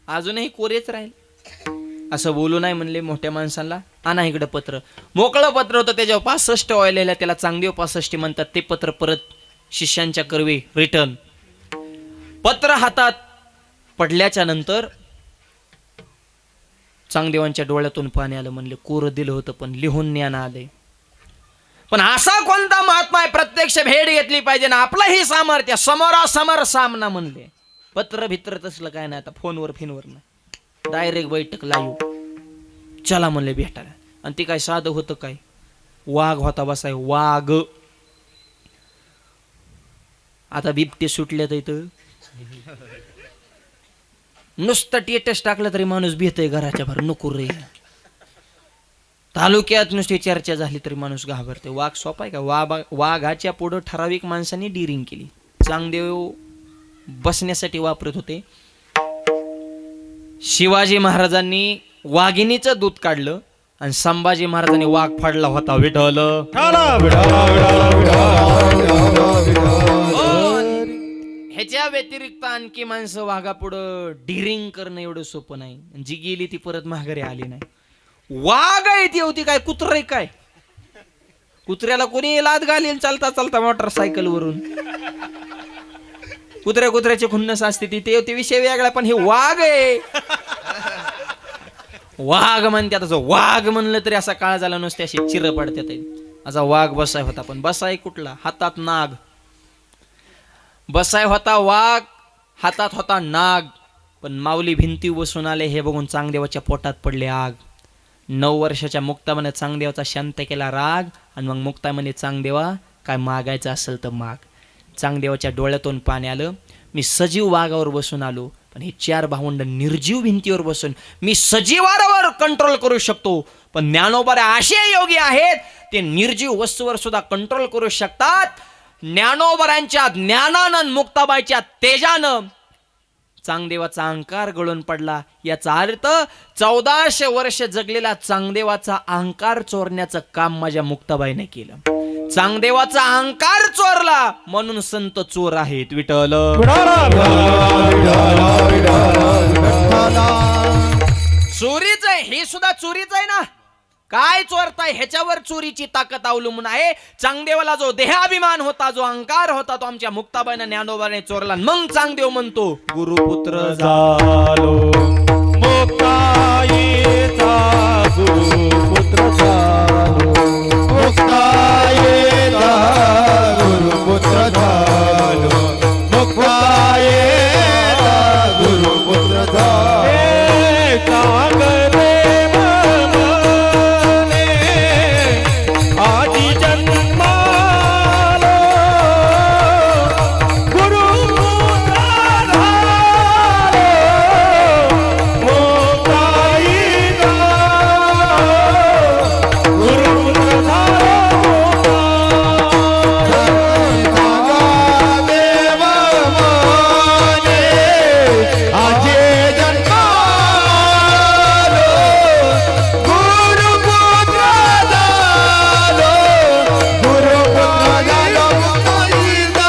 अजूनही कोरेच राहील असं बोलू नाही म्हणले मोठ्या माणसांना. आणा इकडं पत्र. मोकळं पत्र होतं त्याच्यावर 65 वाहिलेलं. त्याला चांगदेव 65 म्हणतात. ते पत्र परत शिष्यांच्या करवे रिटर्न. पत्र हातात पडल्याच्या नंतर चांगदेवांच्या डोळ्यातून पाणी आलं. म्हणले कोरं दिलं होतं पण लिहून ज्ञान आले. पण असा कोणता महात्मा आहे प्रत्यक्ष भेट घेतली पाहिजे ना आपलंही सामर्थ्य समोरासमोर सामना. म्हणले पत्र भित्र तसलं काय नाही. आता फोनवर फिनवर नाही डायरेक्ट बैठक लाईव्ह. चला म्हणले भेटायला. आणि ते काय साधं होतं काय. वाघ होता बसाय वाघ. आता बिबटे सुटले तर इथं नुसतं टेटस टाकलं तरी माणूस भीतय घराच्या भर नको रे. तालुक्यात नुसती चर्चा झाली तरी माणूस घाबरते. वाघ सोपा आहे का. वाघाच्या पुढं ठराविक माणसांनी डिरिंग केली. चांगदेव बसण्यासाठी वापरत होते. शिवाजी महाराजांनी वाघिणीचं दूध काढलं आणि संभाजी महाराजांनी वाघ फाडला होता. विठ्ठल ह्याच्या व्यतिरिक्त आणखी माणसं वाघापुढं डिरिंग करणं एवढं सोपं नाही. जी गेली ती परत माघारी आली नाही. वाघ आहे ती होती काय कुत्र आहे काय. कुत्र्याला कोणी लाद घालील चालता चालता मोटरसायकल वरून. कुत्र्याची खुन्नस असते ते विषय वेगळा. पण हे वाघ आहे. वाघ म्हणते. आता वाघ म्हणलं तरी असा काळ झाला नसते अशी चिर पडतात. असा वाघ बसाय होता. पण बसाय कुठला. हातात नाग. बसाय होता वाघ हातात होता नाग. पण माऊली भिंती बसून आले हे बघून चांगदेवाच्या पोटात पडले आग. 9 वर्षाच्या मुक्ताबाईने चांगदेवाचा शांत केला राग. आणि मग मुक्ता म्हणे चांगदेवा काय मागायचं असेल तर माग. चांगदेवाच्या डोळ्यातून पाणी आलं. मी सजीव वाघावर बसून आलो पण हे 4 भावंड निर्जीव भिंतीवर बसून मी सजीवावर कंट्रोल करू शकतो. पण ज्ञानोबा असे योगी आहेत ते निर्जीव वस्तूवर सुद्धा कंट्रोल करू शकतात. ज्ञानोबरांच्या ज्ञानानं मुक्ताबाईच्या तेजानं चांगदेवाचा अहंकार गळून पडला. याचा अर्थ 1400 वर्ष जगलेला चांगदेवाचा अहंकार चोरण्याचं काम माझ्या मुक्ताबाईने केलं. चांगदेवाचा अहंकार चोरला म्हणून संत चोर आहेत. विठ्ठल चोरीच आहे. हे सुद्धा चोरीच आहे ना. काय चोरताय ह्याच्यावर चोरीची ताकद अवलंबून आहे. चांगदेवाला जो देहाभिमान होता, जो अहंकार होता, तो आमच्या मुक्ताबाईनं ज्ञानोबाने चोरला. मग चांगदेव म्हणतो गुरुपुत्र झालो मुक्ताईचा गुरुपुत्र झालो मुक्ताईचा गुरुपुत्र झालो मुक्ताईचा गुरुपुत्र झालो चांगले मने आधी जन्मालो गुरुपुत्र झालो मुक्ताईचा गुरुपुत्र झालो देव माने आधी जन्मालो गुरुपुत्र झालो गुरुपुत्र झालो मुक्ताईचा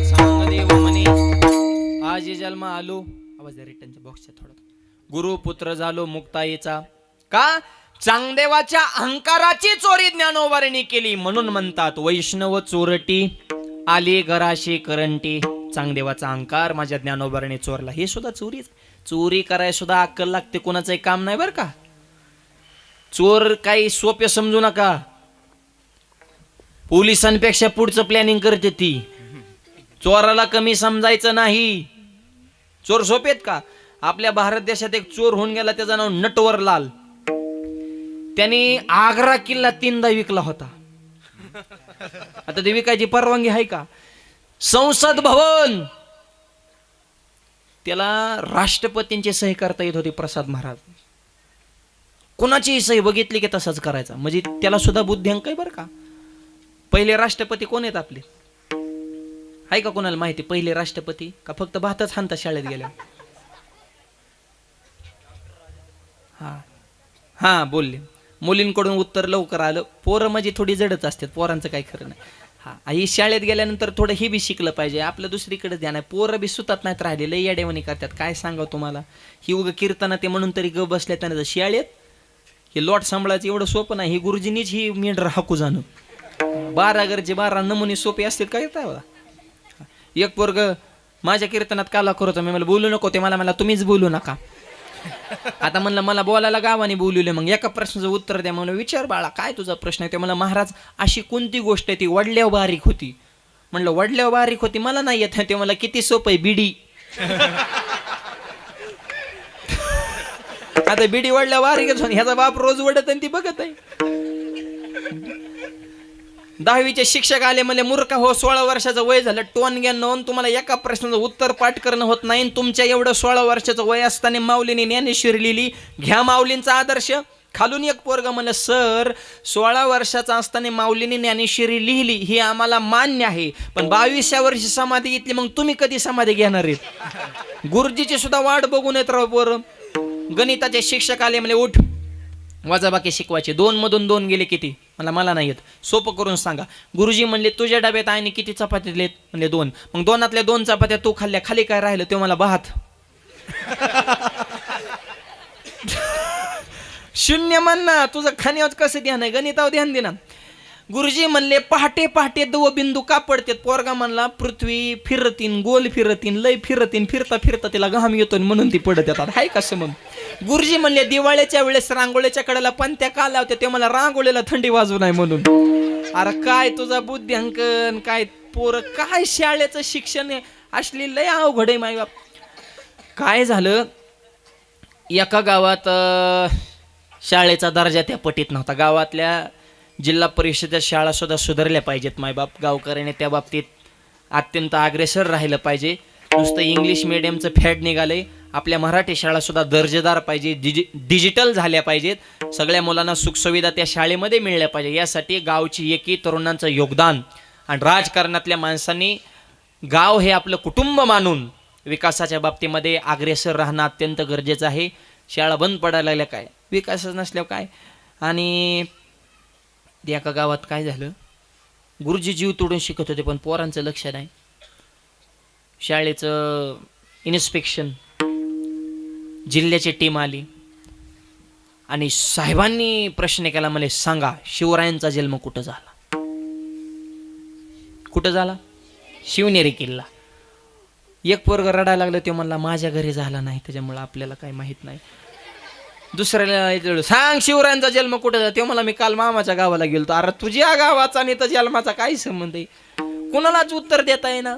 चांगदेव म्हणे आज जन्म आलो. आवाज रिटर्नच्या बॉक्सच्या थोडा. गुरुपुत्र झालो मुक्ताईचा. का? चांगदेवाच्या अहंकाराची चोरी ज्ञानोबाने केली. म्हणून म्हणतात वैष्णव चोरटी आली घराशी करंटी. चांगदेवाचा अहंकार माझ्या ज्ञानोबाने चोरला. हे सुद्धा चोरीच. चोरी करायला सुद्धा अक्कल लागते. कोणाचंही काम नाही बरं का. चोर काही सोपे समजू नका. पोलिसांपेक्षा पुढचं प्लॅनिंग करते ती. चोराला कमी समजायचं नाही. चोर सोपेत का? आपल्या भारत देशात एक चोर होऊन गेला, त्याचं नाव नटवरलाल. त्यांनी आग्रा किल्ला 3दा विकला होता. आता ते विकायची परवानगी आहे का? संसद भवन, त्याला राष्ट्रपतींची सही करता येत होती. प्रसाद महाराज कोणाचीही सही बघितली की तसंच करायचा. म्हणजे त्याला सुद्धा बुद्ध्यांक आहे बरं का. पहिले राष्ट्रपती कोण आहेत आपले? आहे का कोणाला माहिती पहिले राष्ट्रपती? का फक्त भातच हाणता शाळेत गेल्या? हा हा बोलले. मुलींकडून उत्तर लवकर आलं. पोरं म्हणजे थोडी जडच असतात, पोरांचं काही खरं नाही. हा आई शाळेत गेल्यानंतर थोडं हे बी शिकलं पाहिजे. आपलं दुसरीकडे ध्यान आहे. पोरं बी सुतात नाहीत राहिले, लई येडेवणी करतात. काय सांगावं तुम्हाला. ही उगं कीर्तना ते म्हणून तरी ग बसल्या त्यानं शाळेत. हे लॉट सांभाळायचं एवढं सोपं नाही. ही गुरुजींनीच ही मेंढर हाकू जाणं. 12 गरजे 12 नमुने सोपे असतील काय काय. एक पोरग माझ्या कीर्तनात काला करतो. मी मला बोलू नको. ते मला तुम्हीच बोलू नका. आता म्हणलं मला बोलायला गावाने बोलवले. मग एका प्रश्नाचं उत्तर द्या. म्हणलं विचार बाळा काय तुझा प्रश्न आहे? ते मला महाराज अशी कोणती गोष्ट आहे ती वडल्यावर बारीक होती? म्हणलं वडल्यावर बारीक होती मला नाही येत. ते मला किती सोपं आहे बिडी. आता बिडी वडल्यावर बारीकच होती. ह्याचा बाप रोज वडत आणि ती बघत आहे. 10वीचे शिक्षक आले म्हणले मूर्ख हो 16 वर्षाचं वय झालं टोन घ्या नोंद. तुम्हाला एका प्रश्नाचं उत्तर पाठ करणं होत नाही. तुमच्या एवढं 16 वर्षाचं वय असताना माऊलीने ज्ञानेश्वरी लिहिली. घ्या माऊलींचा आदर्श. खालून एक पोरग म्हणलं सर 16 वर्षाचा असताना माऊलीने ज्ञानेश्वरी लिहिली ही आम्हाला मान्य आहे, पण 22व्या वर्षी समाधी घेतली, मग तुम्ही कधी समाधी घेणार आहेत? गुरुजीची सुद्धा वाट बघून येत राव पोरं. गणिताचे शिक्षक आले म्हणजे उठ वजाबाकी शिकवायचे. 2 मधून 2 गेले किती? मला नाही येत. सोपं करून सांगा. गुरुजी म्हणले तुझ्या डब्यात आईने किती चपाती दिलेत? म्हणले 2. मग 2तल्या 2 चपात्या तू खाल्ल्या, खाली काय राहिलं? ते मला भात. शून्य म्हण ना. तुझं खाण्यावर कसं ध्यान आहे? गणितावर ध्यान दे ना. गुरुजी म्हणले पहाटे पहाटे 2 बिंदू का पडतात? पोरगा म्हणला पृथ्वी फिरतीन, गोल फिरतीन, लय फिरतीन, फिरता फिरता तिला घाम येतो म्हणून ती पडत येतात. हाय कसं मग? गुरुजी म्हणले दिवाळीच्या वेळेस रांगोळीच्या कडेला पंत्या का लावते? ते मला रांगोळीला थंडी वाजू नाही म्हणून. अरे काय तुझा बुद्ध्यांकन काय पोर काय शाळेचं शिक्षण असली लय अवघड आहे मायबाप. काय झालं एका गावात शाळेचा दर्जा त्या पटीत नव्हता. गावातल्या जिल्हा परिषदेच्या शाळा सुद्धा सुधारल्या पाहिजेत मायबाप. गावकऱ्याने त्या बाबतीत अत्यंत अग्रेसर राहिलं पाहिजे. नुसतं इंग्लिश मिडियमचं फॅड निघालंय. आपल्या मराठी शाळा सुद्धा दर्जेदार पाहिजे, डिजिटल झाल्या पाहिजेत. सगळ्या मुलांना सुखसुविधा त्या शाळेमध्ये मिळल्या पाहिजे. यासाठी गावची एकी तरुणांचं योगदान आणि राजकारणातल्या माणसांनी गाव हे आपलं कुटुंब मानून विकासाच्या बाबतीमध्ये अग्रेसर राहणं अत्यंत गरजेचं आहे. शाळा बंद पडायला लागल्या काय? विकासच नसल्यावर काय? आणि एका गावात काय झालं, गुरुजी जीव तोडून शिकत होते पण पोरांचं लक्ष नाही. शाळेचं इन्स्पेक्शन जिल्ह्याची टीम आली आणि साहेबांनी प्रश्न केला, मला सांगा शिवरायांचा जन्म कुठं झाला? कुठं झाला? शिवनेरी किल्ला. एक पोरग रडायला लागलं, ते म्हणला माझ्या घरी झाला नाही, त्याच्यामुळे आपल्याला काही माहित नाही. दुसऱ्याला विचारलं, सांग शिवरायांचा जन्म कुठं झाला? ते मला मी काल मामाच्या गावाला गेलतो. अरे तुझ्या गावाचा आणि तर जन्माचा काय संबंध आहे? कुणालाच उत्तर देता येईना.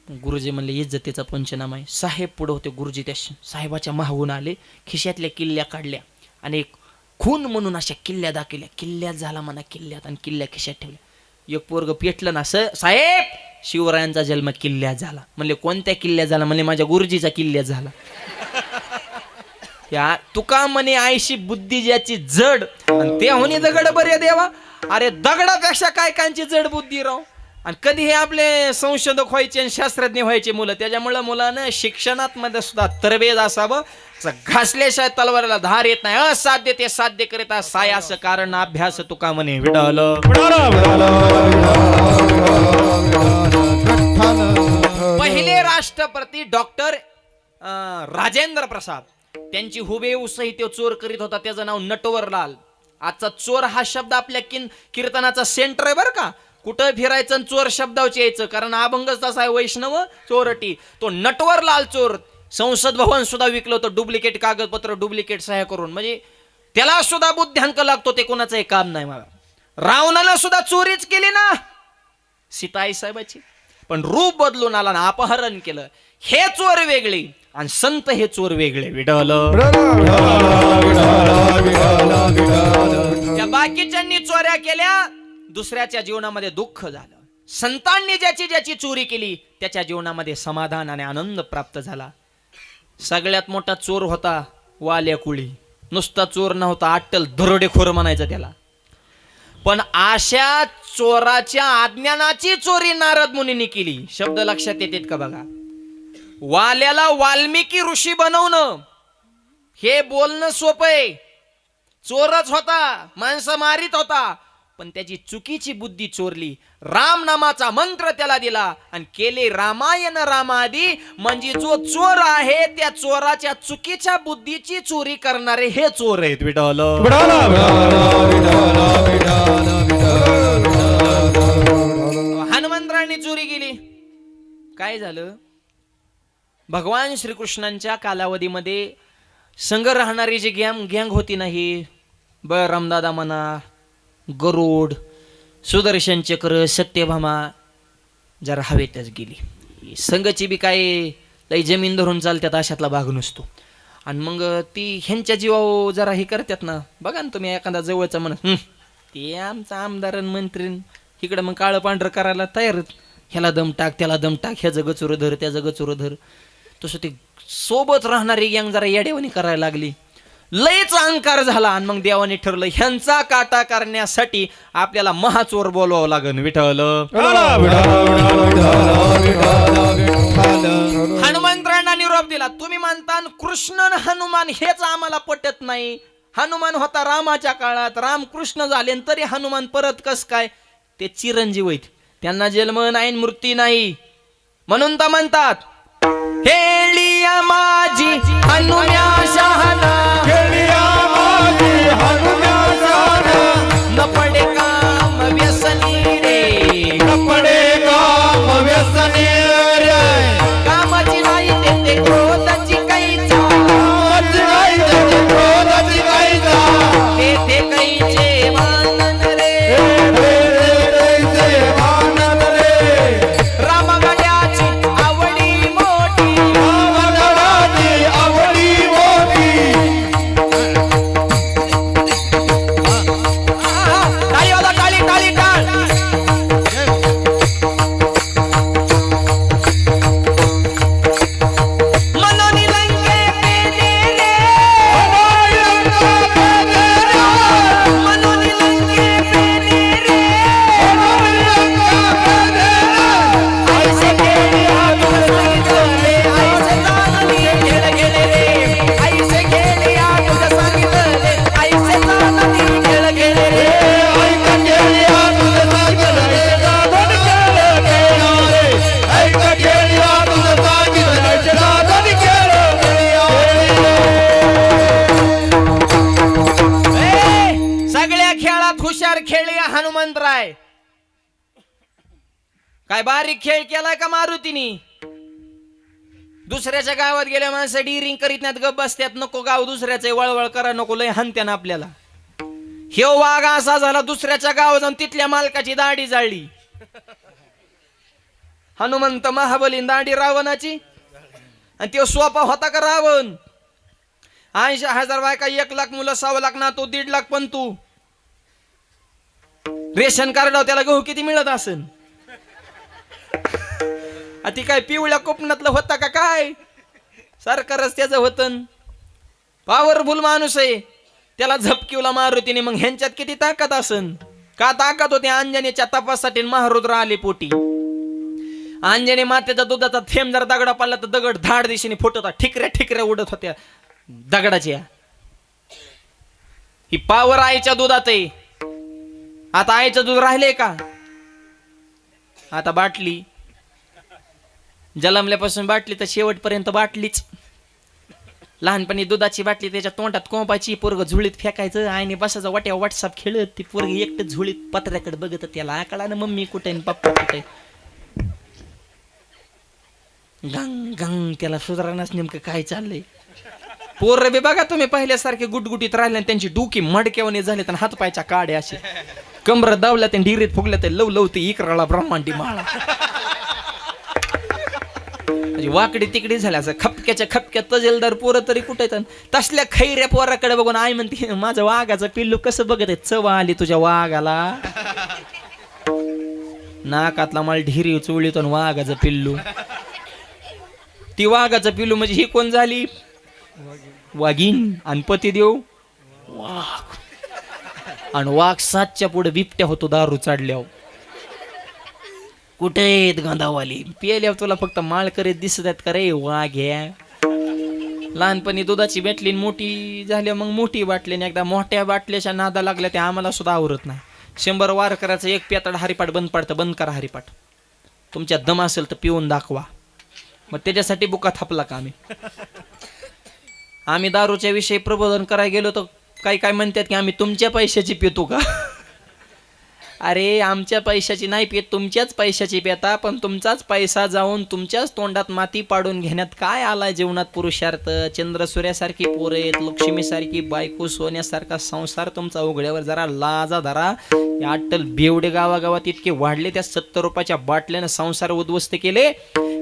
गुरुजी म्हणले इज्जतीचा पंचनामा आहे. साहेब पुढे होते. गुरुजी त्या साहेबाच्या माहून आले, खिशातल्या किल्ल्या काढल्या आणि एक खून म्हणून अशा किल्ल्या दाखवल्या. किल्ल्यात झाला म्हणा, किल्ल्यात, आणि किल्ल्या खिशात ठेवल्या. एक पोरग पेटलं ना, साहेब शिवरायांचा जन्म किल्ल्यात झाला. म्हणले कोणत्या किल्ल्यात झाला? म्हणले माझ्या गुरुजीचा किल्ल्यात झाला. या तुका म्हणे आयशी बुद्धी ज्याची जड, आणि ते होणे दगड बरे देवा. अरे दगडापेक्षा काय कांची जड बुद्धी राव. आणि कधी हे आपले संशोधक व्हायचे आणि शास्त्रज्ञ व्हायचे मुलं. त्याच्यामुळे मुलानं शिक्षणात मध्ये सुद्धा तरबेज असावं. घासल्याशिवाय तलवारीला धार येत नाही. असाध्य ते साध्य करीता सायास कारण अभ्यास तुका म्हणे विडाल. पहिले राष्ट्रपती डॉक्टर राजेंद्र प्रसाद, त्यांची हुबेहूब सही तो चोर करीत होता. त्याचं नाव नटवरलाल. आजचा चोर हा शब्द आपल्या कीर्तनाचा सेंटर आहे बरं का. कुठं फिरायचं चोर शब्दावचे यायचं, कारण अभंगच तसा आहे, वैष्णव चोरटी. तो नटवरलाल चोर संसद भवन सुद्धा विकलं होतं, डुप्लिकेट कागदपत्र, डुप्लिकेट सह्या करून. म्हणजे त्याला सुद्धा बुद्ध्यांक लागतो, ते कोणाचं काम नाही. मला रावणाला सुद्धा चोरीच केली ना सीताई साहेबाची, पण रूप बदलून आला ना, अपहरण केलं. हे चोर वेगळे आणि संत हे चोर वेगळे. विडल. त्या बाकीच्यांनी चोऱ्या केल्या, दुसऱ्याच्या जीवनामध्ये दुःख झालं. संतांनी ज्याची ज्याची चोरी केली त्याच्या जीवनामध्ये समाधान आणि आनंद प्राप्त झाला. सगळ्यात मोठा चोर होता वाल्या कुळी. नुसता चोर नव्हता, अट्टल दरोडेखोर म्हणायचं त्याला. पण अशा चोराच्या अज्ञानाची चोरी नारद मुनींनी केली. शब्द लक्षात येतात का बघा. वाल्याला वाल्मिकी ऋषी बनवणं हे बोलणं सोपं आहे. चोरच होता, माणसं मारित होता, पण त्याची चुकीची बुद्धी चोरली. राम नामाचा मंत्र त्याला दिला आणि केले रामायण रामादी. म्हणजे जो चोर आहे त्या चोराच्या चुकीच्या बुद्धीची चोरी करणारे हे चोर आहेत. विडल. हनुमंतरायांनी चोरी केली. काय झालं? भगवान श्रीकृष्णांच्या कालावधीमध्ये संग राहणारी जी गँग होती नाही, बळरामदादा म्हणा, गरुड, सुदर्शन चक्र, सत्यभामा, जरा हवेतच गेली. संघची बी काय लई जमीन धरून चालतात अशातला भाग नसतो. आणि मग ती ह्यांच्या जीवावर जरा हे करतात ना. बघा ना तुम्ही एखादा जवळचा म्हणत ते आमचा आमदार मंत्री इकडं मग काळं पांढरं करायला तयारच. ह्याला दम टाक, त्याला दम टाक, ह्याचं गचुरं धर, त्याचं गचुरं धर. तसं ते सोबत राहणारी गँग जरा येडेवानी करायला लागली. लयच अहंकार झाला. आणि मग देवाने ठरलं ह्यांचा काटा करण्यासाठी आपल्याला महाचोर बोलवावं लागेल. विठ्ठल. हनुमंतरायांना निरोप दिला. तुम्ही म्हणता कृष्ण हनुमान हेच आम्हाला पटत नाही. हनुमान होता रामाच्या काळात, राम कृष्ण झाले तरी हनुमान परत कस काय? ते चिरंजीव आहेत, त्यांना जन्म नाही मृत्यू नाही. म्हणून तर म्हणतात हेलिया माझी हनुम्या शहाणा, न पडे काम व्यसनी रे, कामाची नाही ते क्रोधाची कैचा, तेथे कैचे मानन रे, रामगडाची आवडी मोठी, काय बारीक खेळ केलाय का मारुतीनी? दुसऱ्याच्या गावात गेल्या माणसं डिरिंग करीत नाहीत, गप बसत्यात. नको गाव दुसऱ्याचं वळवळ करा नको, लय हानत्यान आपल्याला. हे वाघ असा झाला, दुसऱ्याच्या गावात जाऊन तिथल्या मालकाची दाढी जाळली. हनुमंत महाबलीन दाढी रावणाची, आणि तो सोपा होता का रावण? 80,000 बायका, 1,00,000 मुलं, 1,00,000 ना तू 1,50,000 पण तू. रेशन कार्ड त्याला गहू किती मिळत असेल? ती काय पिवळ्या कोकणातलं होता का काय? सरकारच त्याचं होतं. पॉवरफुल माणूस आहे, त्याला झपकिवला मारुतीने. मग ह्यांच्यात किती ताकद असन? का ताकद होती? अंजनेच्या तपासाठी महारुद्र आले पोटी. अंजने मातेचा दुधाचा थेंब जर दगडा पडला तर दगड धाड दिशेने फुटत होता, ठिकऱ्या ठिकऱ्या उडत होत्या दगडाच्या. ही पावर आईच्या दुधात आहे. आता आईचं दूध राहिले का? आता बाटली, जलमल्यापासून बाटली तर शेवटपर्यंत बाटलीच. लहानपणी दुधाची बाटली त्याच्या तोंडात कोंबाची, पोरग झुळीत फेकायचं, आईने बसायचं वाट्या व्हॉट्सअप खेळत. ती पोरगी एकटं झुळीत पत्र्याकडे बघत, त्याला कळा ना मम्मी कुठे पप्पा कुठे. गंग गंग, त्याला सुधारणाच नेमकं काय चाललंय. पोर बी बघा तुम्ही पहिल्यासारखे गुटगुटीत राहिले, त्यांची डुकी मडक्यावणे झाले, तर हातपायच्या काड्या असे कमर दावल्या, ते डिरीत फुगल्या, ते लव लव ते इकराला ब्रह्मांडी माळा वाकडी तिकडी झाल्या. असं खपक्याच्या खपक्यात तजेलदार पोरं तरी कुठे. तसल्या खैऱ्या पोराकडे बघून आई म्हणते, माझं वाघाचं पिल्लू कसं बघत आहे, चव आली तुझ्या वाघाला. नाकातला माल ढिरी चोळीत वाघाचं पिल्लू. ती वाघाचं पिल्लू म्हणजे ही कोण झाली? वाघीन. आणि पती देव वाघ. आणि वाघ 7च्या पुढे बिबट्या होतो दारू चढल्यावर. कुठे आहेत गांधावाली? पिल्यावर तुला फक्त माळ करीत दिसत आहेत का रे वाघ्या? लहानपणी दुधाची बाटली मोठी झाल्या, मग मोठी बाटली, एकदा मोठ्या बाटल्याच्या नादा लागल्या, त्या आम्हाला सुद्धा आवरत नाही. 100 वार करायचं, एक पेताड हरिपाठ बंद पडतं. बंद करा हरिपाठ. तुमच्या दम असेल तर पिऊन दाखवा. मग त्याच्यासाठी बुका थापला का आम्ही दारूच्या विषयी प्रबोधन करायला गेलो तर काही काय म्हणतात की आम्ही तुमच्या पैशाची पितो का? अरे आमच्या पैशाची नाही पित, तुमच्याच पैशाची पिता. पण तुमचाच पैसा जाऊन तुमच्याच तोंडात माती पाडून घेण्यात काय आलाय जीवनात पुरुषार्थ? चंद्र सूर्यासारखी पोरं आहेत, लक्ष्मीसारखी बायको, सोन्यासारखा संसार तुमचा उघड्यावर. जरा लाजा धरा. या अट्टल बेवडे गावागावात इतके वाढले, त्या 70 रुपयाच्या बाटल्यानं संसार उद्ध्वस्त केले.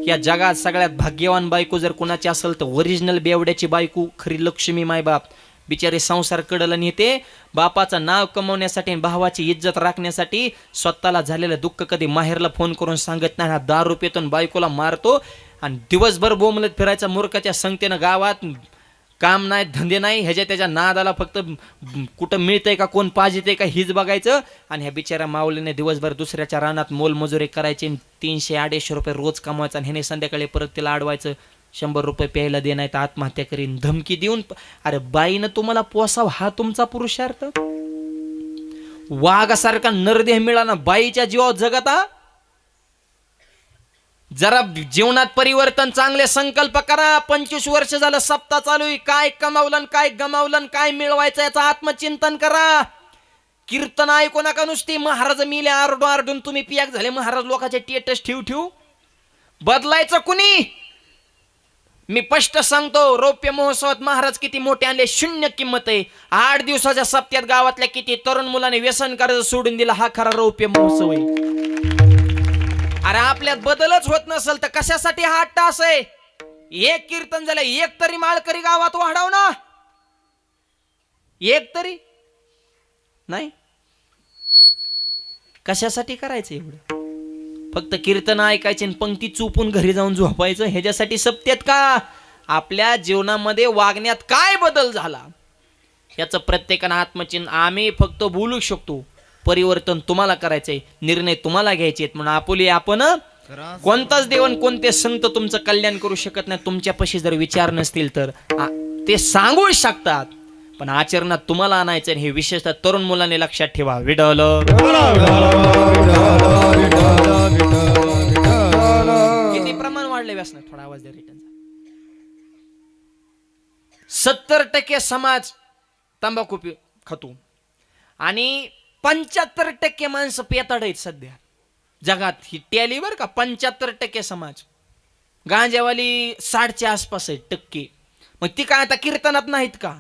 या जगात सगळ्यात भाग्यवान बायको जर कुणाची असेल तर ओरिजिनल बेवड्याची बायको, खरी लक्ष्मी मायबाप. बिचारे संसार कडला नेते, बापाचं नाव कमवण्यासाठी, भावाची इज्जत राखण्यासाठी स्वतःला झालेलं दुःख कधी माहेरला फोन करून सांगत नाही. हा दारू पितो, बायकोला मारतो आणि दिवसभर बोंबलत फिरायचा मूर्खाच्या संगतीनं. गावात काम नाही, धंदे नाही, ह्याच्या त्याच्या नादाला फक्त कुठं मिळतंय का, कोण पाहिजे का हीच बघायचं. आणि ह्या बिचाऱ्या माऊलीने दिवसभर दुसऱ्याच्या रानात मोलमजुरी करायची, 300-250 रुपये रोज कमवायचा, आणि ह्याने संध्याकाळी परत तिला अडवायचं, 100 रुपये प्यायला दे नाही तर आत्महत्या करीन, धमकी देऊन. अरे बाईनं तुम्हाला पोसाव, हा तुमचा पुरुषार्थ? वाघासारखा नरदेह मिळाला, बाईच्या जीवावर जगता. जरा जीवनात परिवर्तन, चांगले संकल्प करा. 25 वर्ष झालं सप्ताह चालू आहे, काय कमावलं, काय गमावलं, काय मिळवायचं याचं आत्मचिंतन करा. कीर्तन ऐकू नका नुसती. महाराज मिले आरडून आरडून तुम्ही पियाक झाले. महाराज लोकांचे टेटस ठेवू बदलायचं कुणी? मी स्पष्ट सांगतो, रौप्य महोत्सवात महाराज किती मोठे आणले, 0 किंमत आहे. 8 दिवसाच्या सप्त्यात गावातल्या किती तरुण मुलांनी व्यसन करायचं सोडून दिलं, हा खरा रौप्य महोत्सव आहे. अरे आपल्यात बदलच होत नसेल तर कशासाठी हा तास आहे? एक कीर्तन झालं, एक तरी माळकरी गावात वाढव ना. एक तरी नाही, कशासाठी करायचं एवढं? फक्त कीर्तन ऐकायचे आणि पंक्ती चुपून घरी जाऊन झोपायचं, ह्याच्यासाठी सप्त्यात का? आपल्या जीवनामध्ये वागण्यात काय बदल झाला याचं प्रत्येकानं आत्मचिंतन. आम्ही फक्त बोलू शकतो, परिवर्तन तुम्हाला करायचंय, निर्णय तुम्हाला घ्यायचे आहेत. म्हणून आपुली आपण कोणताच देवन, कोणते संत तुमचं कल्याण करू शकत नाही. तुमच्यापाशी जर विचार नसतील तर ते सांगू शकतात, पण आचरणात तुम्हाला आणायचं. हे विशेषतः तरुण मुलांनी लक्षात ठेवा. विडल किती प्रमाण वाढले व्यसन? थोडा आवाज द्या रिटर्नचा. 70% समाज तंबाखू खातो आणि 75% माणसं पेताड आहेत सध्या. जगात ही टॅली बरं का 75% समाज, गांजावाली 60च्या आसपास आहे टक्के. मग ती काय आता कीर्तनात नाहीत का?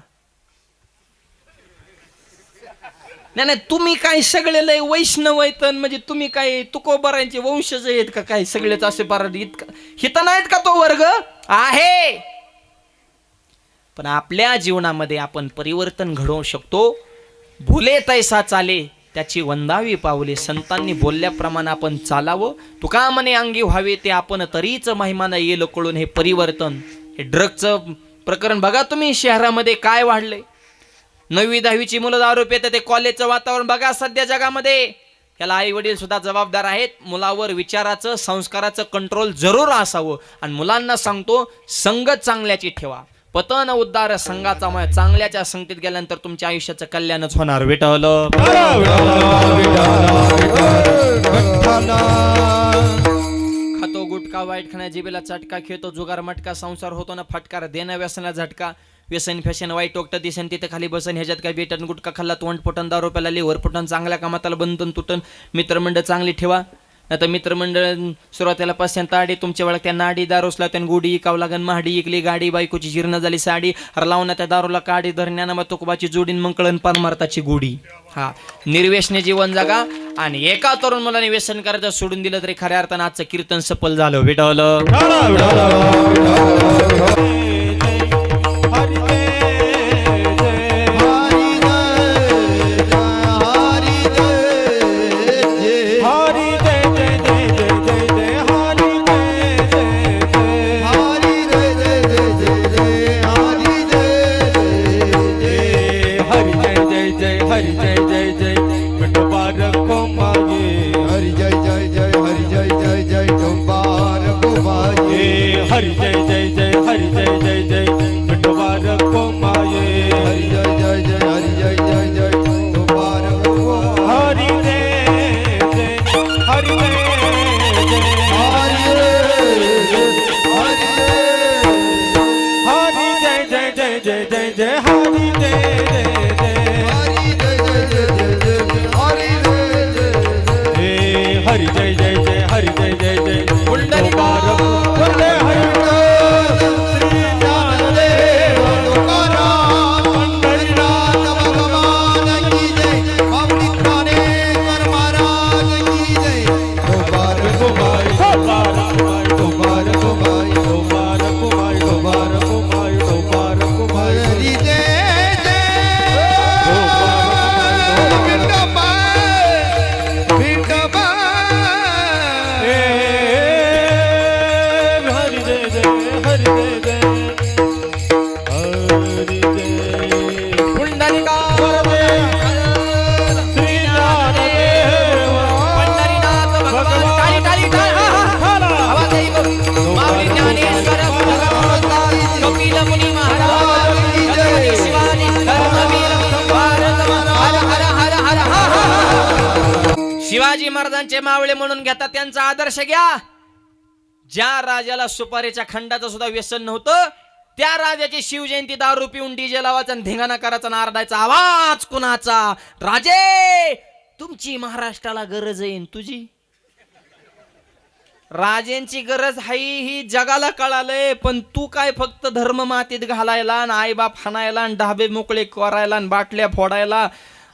नाही नाही, तुम्ही काय सगळे लय वैष्णव आहेत म्हणजे तुम्ही काय तुकोबारांचे वंशज आहेत का काय सगळेच असे पाराडी इतका हित नाहीत का तो वर्ग आहे. पण आपल्या जीवनामध्ये आपण परिवर्तन घडवू शकतो. भुले तैसा चाले त्याची वंदावी पावले. संतांनी बोलल्याप्रमाणे आपण चालावं. तुका म्हणे अंगी व्हावे ते आपण तरीच महिमानं येईल कळून. हे परिवर्तन, हे ड्रगचं प्रकरण बघा तुम्ही शहरामध्ये काय वाढलंय. 9वी 10वीची मुलं दारू पितात. ते कॉलेजचं वातावरण बघा सध्या जगामध्ये. याला आई वडील सुद्धा जबाबदार आहेत. मुलावर विचाराचं संस्काराचं कंट्रोल जरूर असावं. आणि मुलांना सांगतो संगत चांगल्याची ठेवा. पतन उद्धार संघाचा मय. चांगल्याच्या संगतीत गेल्यानंतर तुमच्या आयुष्याचं कल्याणच होणार. विठ्ठल खातो गुटखा वाईट खाण्या जिबेला चटका, खेळतो जुगार मटका, संसार होतो ना फटकार, देणं व्यसनाला झटका, व्यसन फॅशन वाईट टोकटं दिसन तिथे खाली बसन, ह्याच्यात काय बेटन गुटखा खाल्ला तोंड फुटन, दारू प्याला लिव्हर फुटन, चांगल्या कामाताला बंधन तुटन. मित्रमंडळ चांगली ठेवा. आता मित्रमंडळ सुरुवातीला पसंत आडी तुमच्या वेळा त्या नाडी दारूसला त्यान गुडी इकावं लागन, महाडी इकली गाडी, बायकोची जीर्ण झाली साडी, हर लावून त्या दारूला काडी धरण्यानं मग तुकोबाची जोडीन मंकळन परमार्थाची गुढी. हा निर्व्यसने जीवन जगा. आणि एका तरुण मुलाने व्यसन करायचं सोडून दिलं तरी खऱ्या अर्थानं आजचं कीर्तन सफल झालं. विठ्ठल शिवाजी महाराजांचे मावळे म्हणून घेता त्यांचा आदर्श घ्या. ज्या राजाला सुपारीच्या खंडाचं सुद्धा व्यसन नव्हतं त्या राजाची शिवजयंती दारू पिऊन डीजे लावायचा आणि धिंगाणा करायचा आणि आरडायचा. आवाज कुणाचा? राजे तुमची महाराष्ट्राला गरज आहे. तुझी राजेंची गरज हाई ही जगाला कळालंय. पण तू काय फक्त धर्म मातीत घालायला आणि आईबाप हाणायला आणि ढाबे मोकळे करायला आणि बाटल्या फोडायला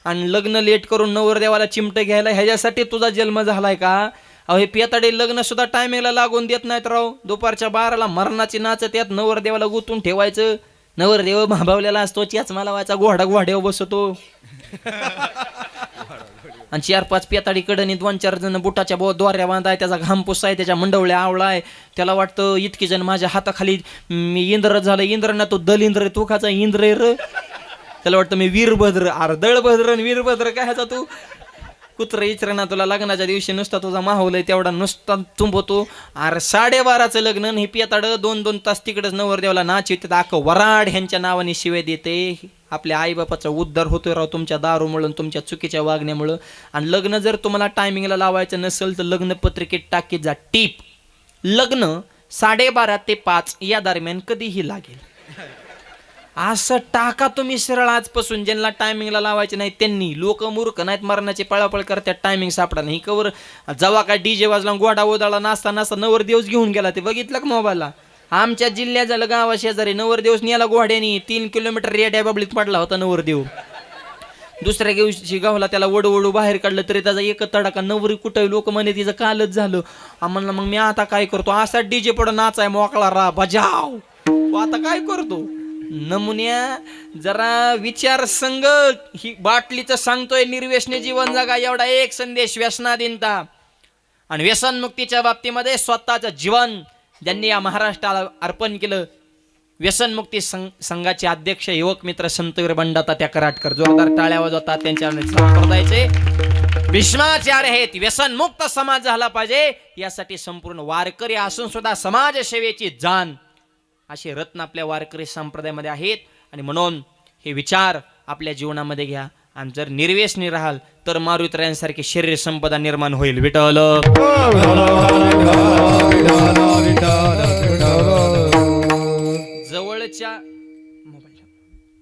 आणि लग्न लेट करून नवरदेवाला चिमटे घ्यायला ह्याच्यासाठी तुझा जन्म झालाय का? अहो हे पियाताडे लग्न सुद्धा टायमिंगला लागून देत नाहीत राव. दुपारच्या 12ला मरणाची नाचत यात नवरदेवाला गुतून ठेवायचं. नवरदेव भांबावलेला असतो, चॅच मला व्हायचा, घोडा घोड्यावर बसतो आणि 4-5 पियाताडी कडनी 2-4 जण बुटाच्या दोऱ्या बांधाय, त्याचा घाम पुसाय, त्याच्या मंडवल्या आवळाय. त्याला वाटतं इतकी जण माझ्या हाताखाली मी इंद्र झालं. इंद्र ना तो दलिंद्र, तू खाचा इंद्र र. त्याला वाटतं मी वीरभद्र. अरे दळभद्र आणि वीरभद्र काय ह्याचा तू कुत्र इचर ना. तुला लग्नाच्या दिवशी नुसता तुझा माहोलय तेवढा नुसता तुंबतो. अरे 12:30चं लग्न हे पियाताडं 2-2 तास तिकडच नवरदेवाला नाच येते. अख्खं वराड ह्यांच्या नावाने शिवाय देते. आपल्या आईबापाचा उद्धार होतोय राव तुमच्या दारूमुळं, तुमच्या चुकीच्या वागण्यामुळं. आणि लग्न जर तुम्हाला टायमिंगला लावायचं नसेल तर लग्न पत्रिकेत टाकीत जा टीप. लग्न 12:30 ते 5 या दरम्यान कधीही लागेल. असं टाका तुम्ही सरळ आजपासून. ज्यांना टायमिंगला लावायचे नाही त्यांनी. लोक मूर्ख नाहीत, मरणाची पळापळ करतात, टायमिंग सापडा नाही. कवर जेव्हा काय डीजे वाजला गोडा ओदाळा नाचता नाचता नवर दिवस घेऊन गेला, ते बघितलं का मोबाईलला. आमच्या जिल्ह्यात झालं गावा शेजारी नवर दिवस नेला घोड्यानी, 3 किलोमीटर रेड्या बाबलीत पडला होता नवर देव. दुसऱ्या दिवशी गावला त्याला वडू बाहेर काढलं तरी त्याचा एक तडाका. नवरी कुठं, लोक म्हणे तिचं कालच झालं. आम्हाला मग मी आता काय करतो, असा डीजे पड नाचाय मोकळा रा बजाव. आता काय करतो नमुन्या, जरा विचार संग. ही बाटलीचं सांगतोय निर्व्यसनी जीवन जगा, एवढा एक संदेश व्यसनाधीनता आणि व्यसनमुक्तीच्या बाबतीमध्ये स्वतःचं जीवन ज्यांनी या महाराष्ट्राला अर्पण केलं. व्यसनमुक्ती संघाचे अध्यक्ष युवक मित्र संतवीर बंडाता त्या कराटकर, जोरदार टाळ्या वाजवतात. त्यांच्या संप्रदायाचे भीष्माचार्य आहेत. व्यसनमुक्त समाज झाला पाहिजे यासाठी संपूर्ण वारकरी असून सुद्धा समाजसेवेची जाण असे रत्न आपल्या वारकरी संप्रदायामध्ये आहेत. आणि म्हणून हे विचार आपल्या जीवनामध्ये घ्या. आणि जर निर्व्यसनी राहाल तर मारुतीरायांसारखी शरीर संपदा निर्माण होईल. विठ्ठल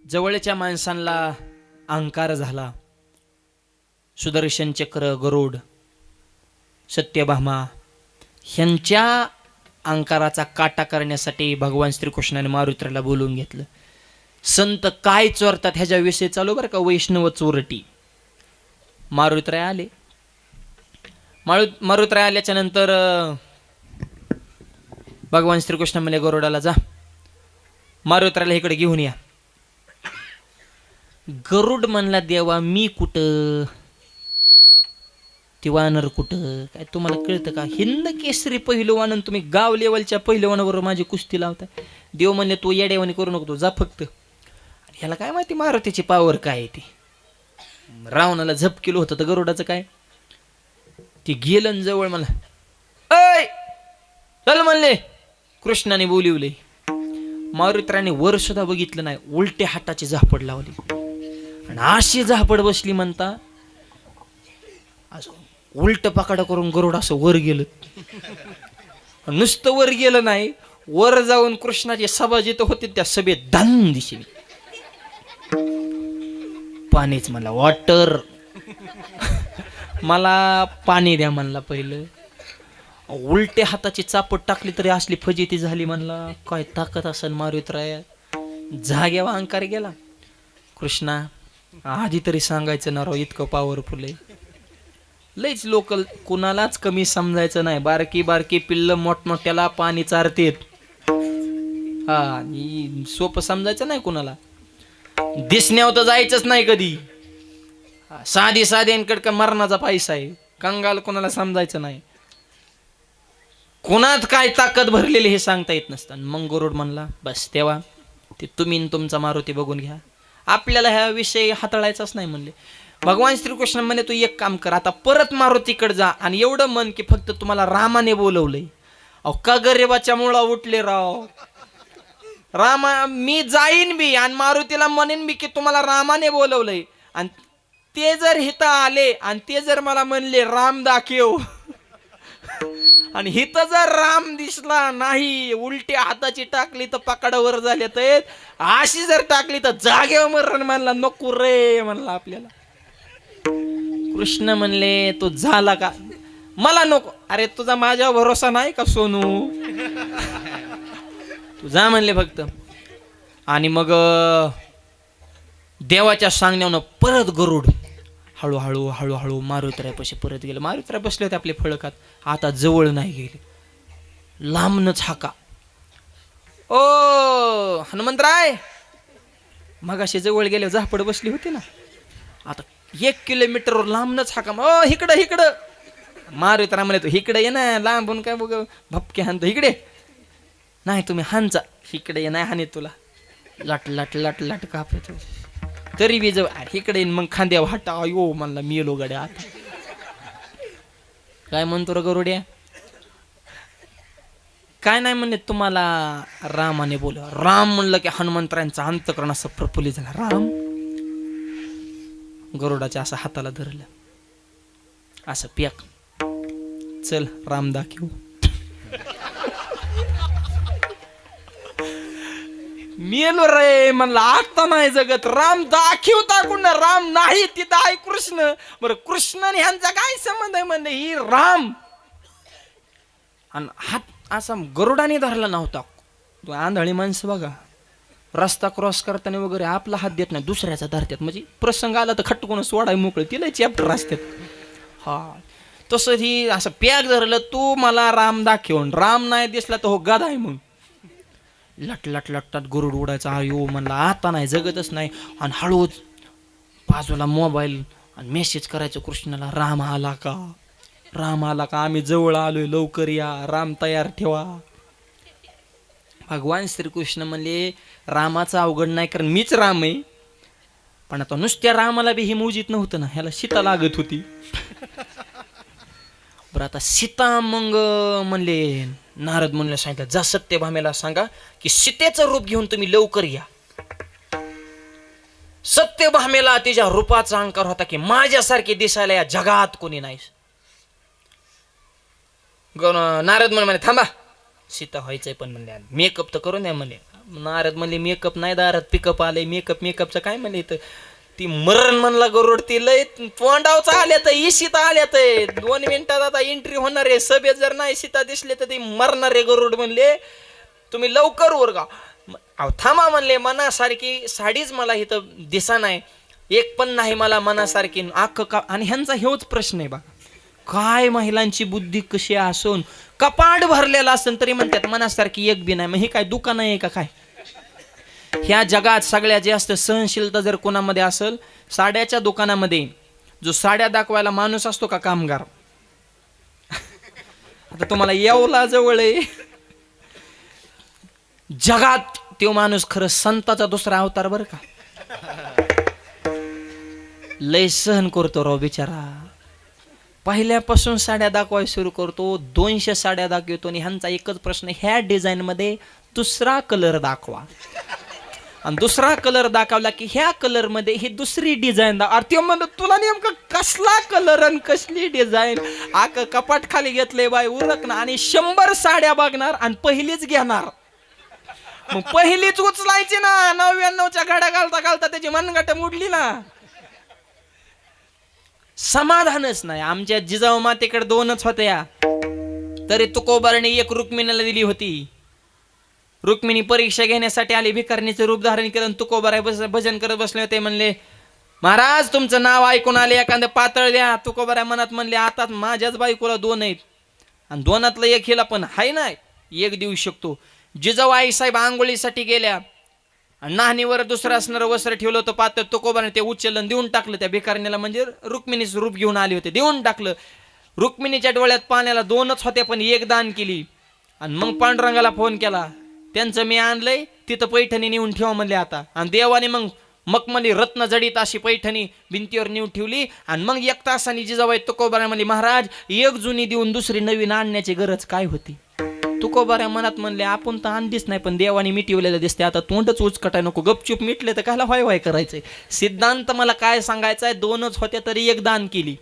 जवळच्या माणसांना अहंकार झाला. सुदर्शन चक्र, गरुड, सत्यभामा ह्यांच्या अहंकाराचा काटा करण्यासाठी भगवान श्रीकृष्णाने मारुतीला बोलवून घेतलं. संत काय चोरतात ह्याच्याविषयी चालू बरं का, वैष्णव चोरटी. मारुतीराय आले. मारुतीराय आल्याच्या नंतर भगवान श्रीकृष्ण म्हणले गरुडाला जा, मारुतीरायला इकडे घेऊन या. गरुड म्हणला देवा मी कुठं, ती वानर कुठं, काय तुम्हाला कळतं का? हिंद केसरी पहिलवान आणि तुम्ही गाव लेवलच्या पहिलवानाबरोबर माझी कुस्ती लावताय. देव म्हणले तू येडेवानी करू नको, तू जा फक्त. ह्याला काय माहिती मारुतीची पावर काय आहे ती. रावणाला झप केलं होतं तर गरुडाचं काय. ती गेलं जवळ मला, ऐ चल म्हणले. कृष्णाने बोलिवले. मारुतीराने वर सुद्धा बघितलं नाही, उलट्या हाताची झापड लावली आणि अशी झापड बसली म्हणता उलट पकाडा करून गरुड असं वर गेलं. नुसतं वर गेलं नाही, वर जाऊन कृष्णाची सभा जिथं होती त्या सभेत धन दिसली. पाणीच म्हणला, वॉटर. मला पाणी द्या म्हणला पहिलं. उलट्या हाताची चापट टाकली तरी असली फजिती झाली म्हणला. काय ताकद असेल मारुतीरायात. जाग्यावर अहंकार गेला. कृष्णा आधी तरी सांगायचं ना राव, इतकं पॉवरफुल आहे. लईच लोकल, कुणालाच कमी समजायचं नाही. बारकी बारकी पिल्ल मोठमोठ्याला पाणी चारतेत. हा, सोपं समजायचं नाही कुणाला. दिसण्यावर तर जायचंच नाही कधी. साधी साध्यांकडे मरणाचा पैसा आहे. कंगाल कोणाला समजायचं नाही. कोणात काय ताकद भरलेली हे सांगता येत नसतं. मग गरुड म्हणला बस तेव्हा ते तुम्ही तुमचा मारुती बघून घ्या, आपल्याला ह्या विषयी हाताळायचाच नाही म्हणले. भगवान श्रीकृष्ण म्हणे तू एक काम कर, आता परत मारुतीकडे जा आणि एवढं म्हण की फक्त तुम्हाला रामाने बोलवलंय. अहो का गरीबाच्या मुळा उठले राव. रामा मी जाईन बी आणि मारुतीला म्हणेन बी की तुम्हाला रामाने बोलवलंय. आणि ते जर हिथं आले आणि ते जर मला म्हणले राम दाखव आणि हिथं जर राम दिसला नाही, उलट्या हाताची टाकली तर पकडावर झाले तर, अशी जर टाकली तर जागेवर मरण. म्हणला नको रे म्हणला आपल्याला. कृष्ण म्हणले तो झाला का, मला नको. अरे तुझा माझ्या भरोसा नाही का सोनू, तू जा म्हणले फक्त. आणि मग देवाच्या सांगण्यानं परत गरुड हळूहळू हळूहळू मारुतीरायापाशी परत गेलं. मारुतीराय बसले होते आपले फळ खात. आता जवळ नाही गेले, लांबनच हाका. ओ हनुमंतराय, मगाशी जवळ गेले झापड बसली होती ना, आता 1 किलोमीटर लांबनच हाका. ओ इकडं इकडं. मारुतीराय म्हणे तू इकडे ये ना, लांबून काय बघ भपके हाणतो. इकडे नाही तुम्ही हानचा, इकडे ये नाही हाने तुला. लाट लाट लाट लाट कापत तरी बी जवळ इकडे मग खांद्या वाटा. अयो म्हणला मी येलो गड्या. आता काय म्हणतो रे गरुड्या, काय नाही म्हणले तुम्हाला रामाने बोल. राम म्हणलं की हनुमंतरायांचा अंतकरण असं प्रफुल्लित झाला. राम गरुडाच्या असं हाताला धरलं, असं पियाक चल राम दाखव. मेलो रे म्हणलं आता नाही जगत. राम दाखवता कोण राम नाही तिथं आहे कृष्ण. बरं कृष्ण आणि ह्यांचा काय संबंध आहे म्हणलं. ही राम आणि हात असा गरुडाने धरला नव्हता. तो आंधळी माणसं बघा रस्ता क्रॉस करताना वगैरे आपला हात देत नाही दुसऱ्याचा धरतात. म्हणजे प्रसंग आला तर खटकून सोडाय मोकळे तिला चॅप्टर असतात. हा तसं ही असं पॅक धरलं तू मला राम दाखवून. राम नाही दिसला तर हो गदा आहे मग. लट लट लटतात गरुड उडायचा. आयो म्हणला आता नाही जगतच नाही. आणि हळूच बाजूला मोबाईल आणि मेसेज करायचं कृष्णाला. राम आला का राम आला का आम्ही जवळ आलोय लवकर या राम तयार ठेवा. भगवान श्रीकृष्ण म्हणले रामाचा अवघड नाही कारण मीच राम आहे. पण आता नुसत्या रामाला बी हे मोजीत नव्हतं ना ह्याला सीता लागत होती. बरं आता सीता मग म्हणले नारद म्हणले सांगितलं जा सत्यभामेला सांगा की सीतेचं रूप घेऊन तुम्ही लवकर या. सत्यभामेला तिच्या रूपाचा अहंकार होता की माझ्यासारखे दिसायला या जगात कोणी नाही. नारद म्हणे थांबा सीता व्हायचंय पण म्हणले मेकअप तर करून द्या म्हणले. नारद म्हणले मेकअप नाही दारात पिकअप आले. मेकअपचं काय म्हणले तर ती मरण म्हणला गरुड ती लय तोंडावचा आल्या तर ही सीता आल्यात 2 मिनिटात आता एंट्री होणार आहे सभेत. जर नाही सीता दिसले तर ती मरणार आहे गरुड. म्हणले तुम्ही लवकर उरगा. थांबा म्हणले मनासारखी साडीच मला इथं दिसा नाही एक पण नाही मला मनासारखी आख का. आणि ह्यांचा हेच प्रश्न आहे बघा काय महिलांची बुद्धी कशी असून कपाट भरलेला असेल तरी म्हणतात मनासारखी एक बी नाही. मग हे काय दुकान आहे का काय. ह्या जगात सगळ्यात जास्त सहनशीलता जर कोणामध्ये असेल साड्याच्या दुकानामध्ये जो साड्या दाखवायला माणूस असतो का कामगार. आता तुम्हाला येवला जवळ आहे जगात तो माणूस खरं संताचा दुसरा अवतार बरं का. लय सहन करतो राव बिचारा. पहिल्यापासून साड्या दाखवायला सुरू करतो 200 साड्या दाखवतो आणि ह्यांचा एकच प्रश्न ह्या डिझाईन मध्ये दुसरा कलर दाखवा. आणि दुसरा कलर दाखवला की ह्या कलर मध्ये ही दुसरी डिझाईन दाखव. म्हणत तुला नेमकं कसला कलर आणि कसली डिझाईन. आक कपाट खाली घेतले बाय उरक ना. आणि 100 साड्या बघणार आणि पहिलीच घेणार. मग पहिलीच उचलायची ना. 99च्या गाड्या घालता घालता त्याची मनगट मुडली ना. समाधानच नाही. आमच्या जिजाऊ मातेकडे 2च होत्या तरी तुकोबाराने 1 रुक्मिणीला दिली होती. रुक्मिणी परीक्षा घेण्यासाठी आली भिकारणीचं रूप धारण केलं. तुकोबारा भजन करत बसले होते. म्हणले महाराज तुमचं नाव ऐकून आले एखादं पातळ द्या. तुकोबारा मनात म्हणले आता माझ्याच बायकोला 2 आहेत आणि 2तलं 1 हिला पण हाय नाही 1 देऊ शकतो. जिजाऊ आई साहेब आंघोळीसाठी गेल्या आणि नाहनीवर दुसरं असणारं वस्त्र ठेवलं होतं पातळ. तुकोबाराने ते उचललं देऊन टाकलं त्या भिकारणीला. म्हणजे रुक्मिणीचं रूप घेऊन आले होते देऊन टाकलं. रुक्मिणीच्या डोळ्यात पाण्याला 2च होते पण 1 दान केली. आणि मग पांडुरंगाला फोन केला त्यांचं मी आणलंय तिथं पैठणी नेऊन ठेवा म्हणले आता. आणि देवाने मग मखमली रत्न जडीत अशी पैठणी भिंतीवर नेऊन ठेवली. आणि मग 1 तासाने जिजाबाई तुकोबारा म्हणली महाराज 1 जुनी देऊन दुसरी नवीन आणण्याची गरज काय होती. तुकोबारा मनात म्हणले आपण तर आणलीच नाही पण देवाने मिटवलेलं दिसते आता तोंडच उचकटाय नको गपचूप मिटले तर कायला व्हाय व्हाय करायचंय. सिद्धांत मला काय सांगायचा आहे 2च होत्या तरी 1 दान केली.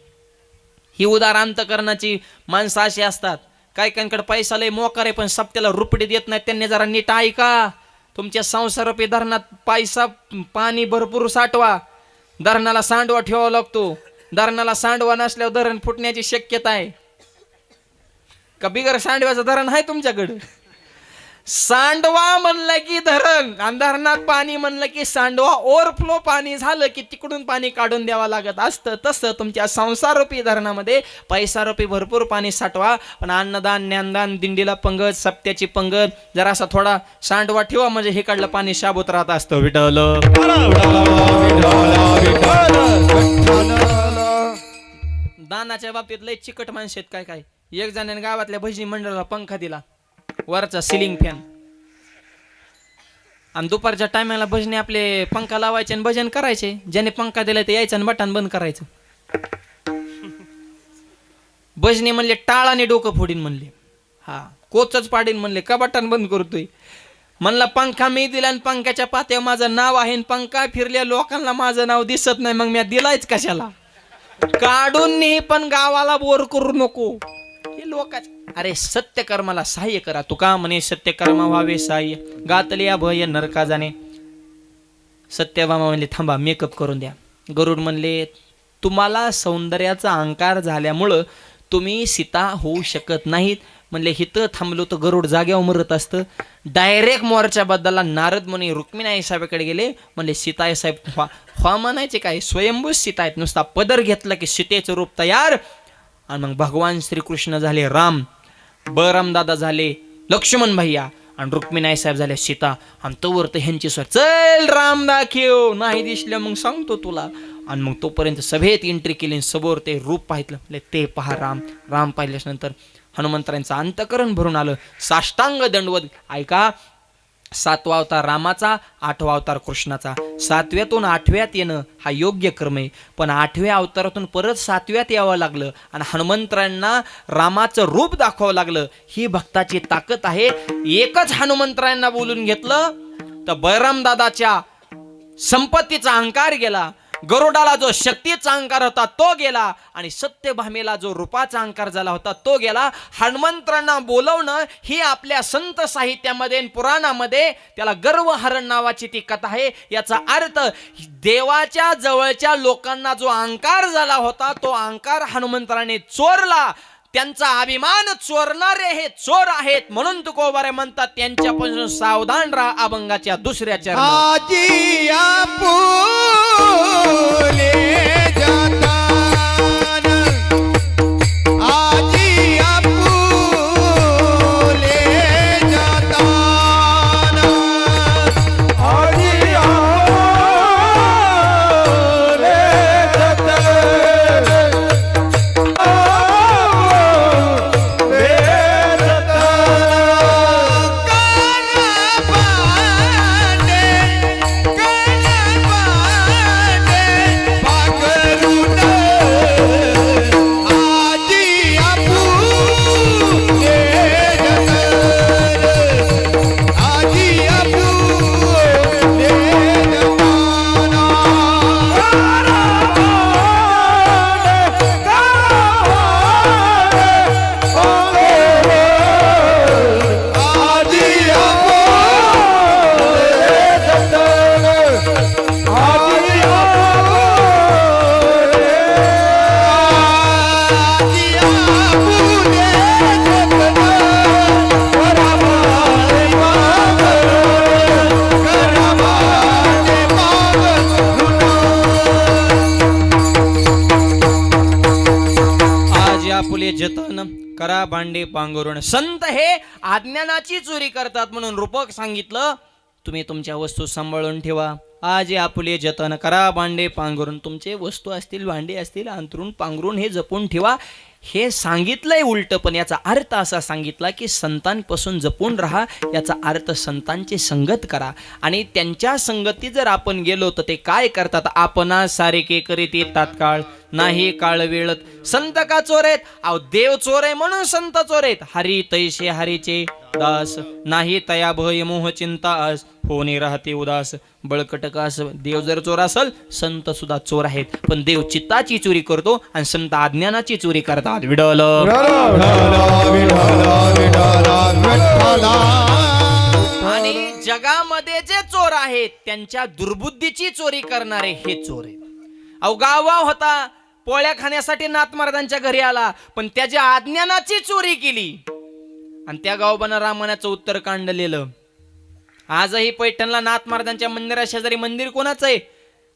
ही उदार अंतकरणाची माणसं अशी असतात. काय कांकडे पैसा लय मोकार आहे पण सप्त्याला रुपडी देत नाहीत. त्यांनी जरा नीट ऐका. तुमच्या संसारूपी धरणात पैसा पाणी भरपूर साठवा. धरणाला सांडवा ठेवावा लागतो. धरणाला सांडवा नसल्यावर धरण फुटण्याची शक्यता आहे का. बिगर सांडव्याचं धरण आहे तुमच्याकडे. सांडवा म्हणलं की धरण आणि धरणात पाणी म्हणलं की सांडवा. ओव्हरफ्लो पाणी झालं की तिकडून पाणी काढून द्यावं लागत असतं. तसं तुमच्या संसारूपी धरणामध्ये पैसारूपी भरपूर पाणी साठवा. पण अन्नदान ज्ञानदान दिंडीला पंगत सप्त्याची पंगत जरा असा थोडा सांडवा ठेवा म्हणजे हे काढलं पाणी शाबूत राहत असतं. विठ्ठल दानाच्या बाबतीत लय चिकट माणसं आहेत. काय काय एक जणाने गावातल्या भजनी मंडळाला पंखा दिला वरचा सिलिंग फॅन. आणि दुपारच्या टायमाला भजनी आपले पंखा लावायचे आणि भजन करायचे. ज्याने पंखा दिलाय ते यायचं आणि बटन बंद करायचं. भजनी म्हणले टाळाने डोकं फोडीन म्हणले. हा कोचच पाडीन म्हणले का बटन बंद करतोय. म्हणला पंखा मी दिला आणि पंख्याच्या पात्यावर माझं नाव आहे. पंखा फिरल्या लोकांना माझं नाव दिसत नाही मग मी दिलायच कशाला. काढून नाही पण गावाला बोर करू नको. हे लोकांचे अरे सत्यकर्माला सहाय्य करा. तुका म्हणे सत्यकर्मा व्हावे सहाय्य, गातले भय नरका जाणे. सत्यभामा म्हणले थांबा मेकअप करून द्या. गरुड म्हणले तुम्हाला सौंदर्याचा अहंकार झाल्यामुळं तुम्ही सीता होऊ शकत नाहीत. म्हणले हिथं थांबलो तर गरुड जाग्यावर मरत असतं. डायरेक्ट मोर्चा बद्दलला. नारद मुनी रुक्मिणी साहेबाकडे गेले. म्हणले सीता साहेब व्हा म्हणायचे काय, स्वयंभू सीता आहेत. नुसता पदर घेतला की सीतेचं रूप तयार. आणि मग भगवान श्रीकृष्ण झाले राम, बळराम दादा झाले लक्ष्मण भैया, आणि रुक्मिणी साहेब झाले सीता. आणि तोवर तर ह्यांची स्वर चल राम दाखव, नाही दिसल्या मग सांगतो तुला. आणि मग तोपर्यंत सभेत एंट्री केली. समोर ते रूप पाहितलं. म्हणजे ते पहा राम. राम पाहिल्याच्या नंतर हनुमंतरांचं अंतकरण भरून आलं. साष्टांग दंडवत. ऐका, 7वा अवतार रामाचा, 8वा अवतार कृष्णाचा. 7व्यातून 8व्यात येणं हा योग्य क्रम आहे. पण 8व्या अवतारातून परत 7व्यात यावं लागलं आणि हनुमंतरांना रामाचं रूप दाखवावं लागलं. ही भक्ताची ताकद आहे. एकच हनुमंतरांना बोलून घेतलं तर बळराम दादाच्या संपत्तीचा अहंकार गेला, गरुडाला जो शक्तीचा अहंकार होता तो गेला, आणि सत्यभामेला जो रूपाचा अहंकार झाला होता तो गेला. हनुमंतरांना बोलवणं ही आपल्या संत साहित्यामध्ये पुराणामध्ये त्याला गर्वहरण नावाची ती कथा आहे. याचा अर्थ देवाच्या जवळच्या लोकांना जो अहंकार झाला होता तो अहंकार हनुमंतराने चोरला. त्यांचा अभिमान चोरणारे हे चोर आहेत. म्हणून तुकोबारे म्हणतात त्यांच्यापासून सावधान राहा. अभंगाच्या दुसऱ्या चरणात आजी आपुले जातान, आजी आपुले जातान, आजी आपुले जतन करा भांडे पांघरुण. संत हे अज्ञानाची चोरी करतात म्हणून रूपक सांगितलं तुम्ही तुमच्या वस्तू सांभाळून ठेवा. आज आपुले जतन करा भांडे पांघरुण. तुमचे वस्तू असतील, भांडे असतील, अंतरून पांघरून हे जपून ठेवा. हे सांगितलंय उलट, पण याचा अर्थ असा सांगितला की संतांपासून जपून राहा. याचा अर्थ संतांची संगत करा. आणि त्यांच्या संगती जर आपण गेलो तर ते काय करतात, आपणा सारेके करीत तात्काळ नाही काळ वेळत. संत का चोर आहेत? अहो देव चोर आहे म्हणून संत चोर आहेत. हरी तैसे हरीचे दास, नाही तया भय मोह चिंता आस, होणे राहते उदास. बळकट का देव जर चोर असेल, संत सुद्धा चोर आहेत. पण देव चित्ताची चोरी करतो आणि संत अज्ञानाची चोरी करतात. विडल आणि जगामध्ये जे चोर आहेत त्यांच्या दुर्बुद्धीची चोरी करणारे हे चोर आहेत. अहो गावगाव होता, पोळ्या खाण्यासाठी नाथ महाराजांच्या घरी आला, पण त्याच्या अज्ञानाची चोरी केली आणि त्या गावबानं रामायणाचं उत्तर कांडलेलं. आजही पैठणला नाथ महाराजांच्या मंदिरा शेजारी मंदिर कोणाचं आहे?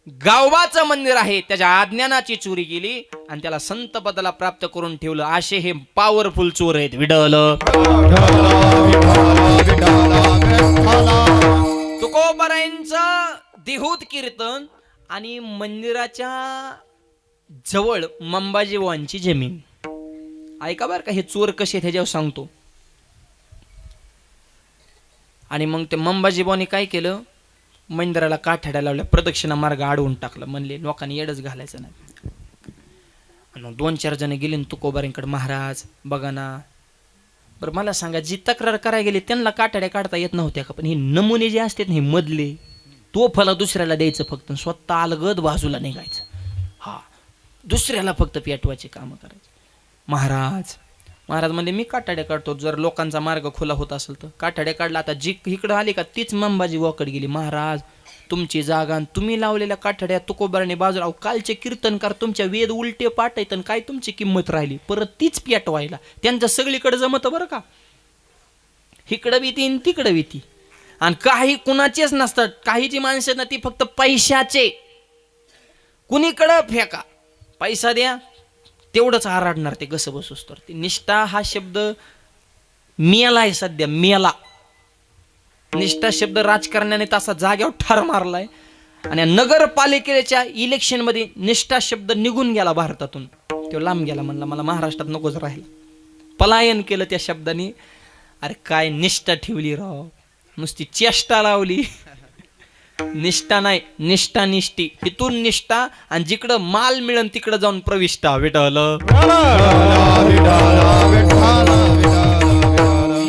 गावबाचं मंदिर आहे. त्याच्या अज्ञानाची चोरी केली आणि त्याला संत पदाला प्राप्त करून ठेवलं. असे हे पॉवरफुल चोर आहेत. विडल तुकोबारायांचं देहूत कीर्तन आणि मंदिराच्या जवळ मंबाजीवांची जमीन. ऐका बरं का, हे चोर कसे ह्याच्यावर सांगतो. आणि मग ते मंबाजीबानी काय केलं, मंदिराला काठ्याड्या लावल्या, प्रदक्षिणा मार्ग अडवून टाकलं. म्हणले लोकांनी येडच घालायचं नाही. आणि मग 2-4 जण गेले तुकोबारांकडे, महाराज बघा ना, बरं मला सांगा, जी तक्रार करायला गेली त्यांना काठ्याड्या काढता येत नव्हत्या का? पण हे नमुने जे असतात हे मधले, तो फला दुसऱ्याला द्यायचं फक्त, स्वतः अलगद बाजूला निघायचं. हा, दुसऱ्याला फक्त पेटवायचे कामं करायचे. महाराज महाराज म्हणजे मी काटाड्या काढतो, जर लोकांचा मार्ग खुला होत असेल तर. काटाड्या काढला, आता जी इकडं आली का तीच मंबाजी वाकड गेली. महाराज तुमची जागा आणि तुम्ही लावलेल्या काठड्या तुकोबाराने बाजूला. अहो कालचे कीर्तनकार तुमच्या वेद उलटे पाठायत आणि काय तुमची किंमत राहिली, परत तीच पेटवायला. त्यांचं सगळीकडे जमतं बरं का, इकडं भीती आणि तिकडं भीती. आणि काही कुणाचेच नसतात, काहीची माणसं ना ती फक्त पैशाचे. कुणीकडं फेका, पैसा द्या तेवढंच आराडणार ते कसं बसूस तर. ते निष्ठा हा शब्द मेला आहे सध्या, मेला. निष्ठा शब्द राजकारण्याने तसा जाग्यावर ठार मारलाय. आणि नगरपालिकेच्या इलेक्शन मध्ये निष्ठा शब्द निघून गेला भारतातून, तो लांब गेला. म्हणला मला महाराष्ट्रात नकोच राहिला, पलायन केलं त्या शब्दाने. अरे काय निष्ठा ठेवली राव, नुसती चेष्टा लावली. निष्ठा नाही, निष्ठा निष्ठी. तिथून निष्ठा आणि जिकडं माल मिळन तिकडं जाऊन प्रविष्टा. विठ्ठल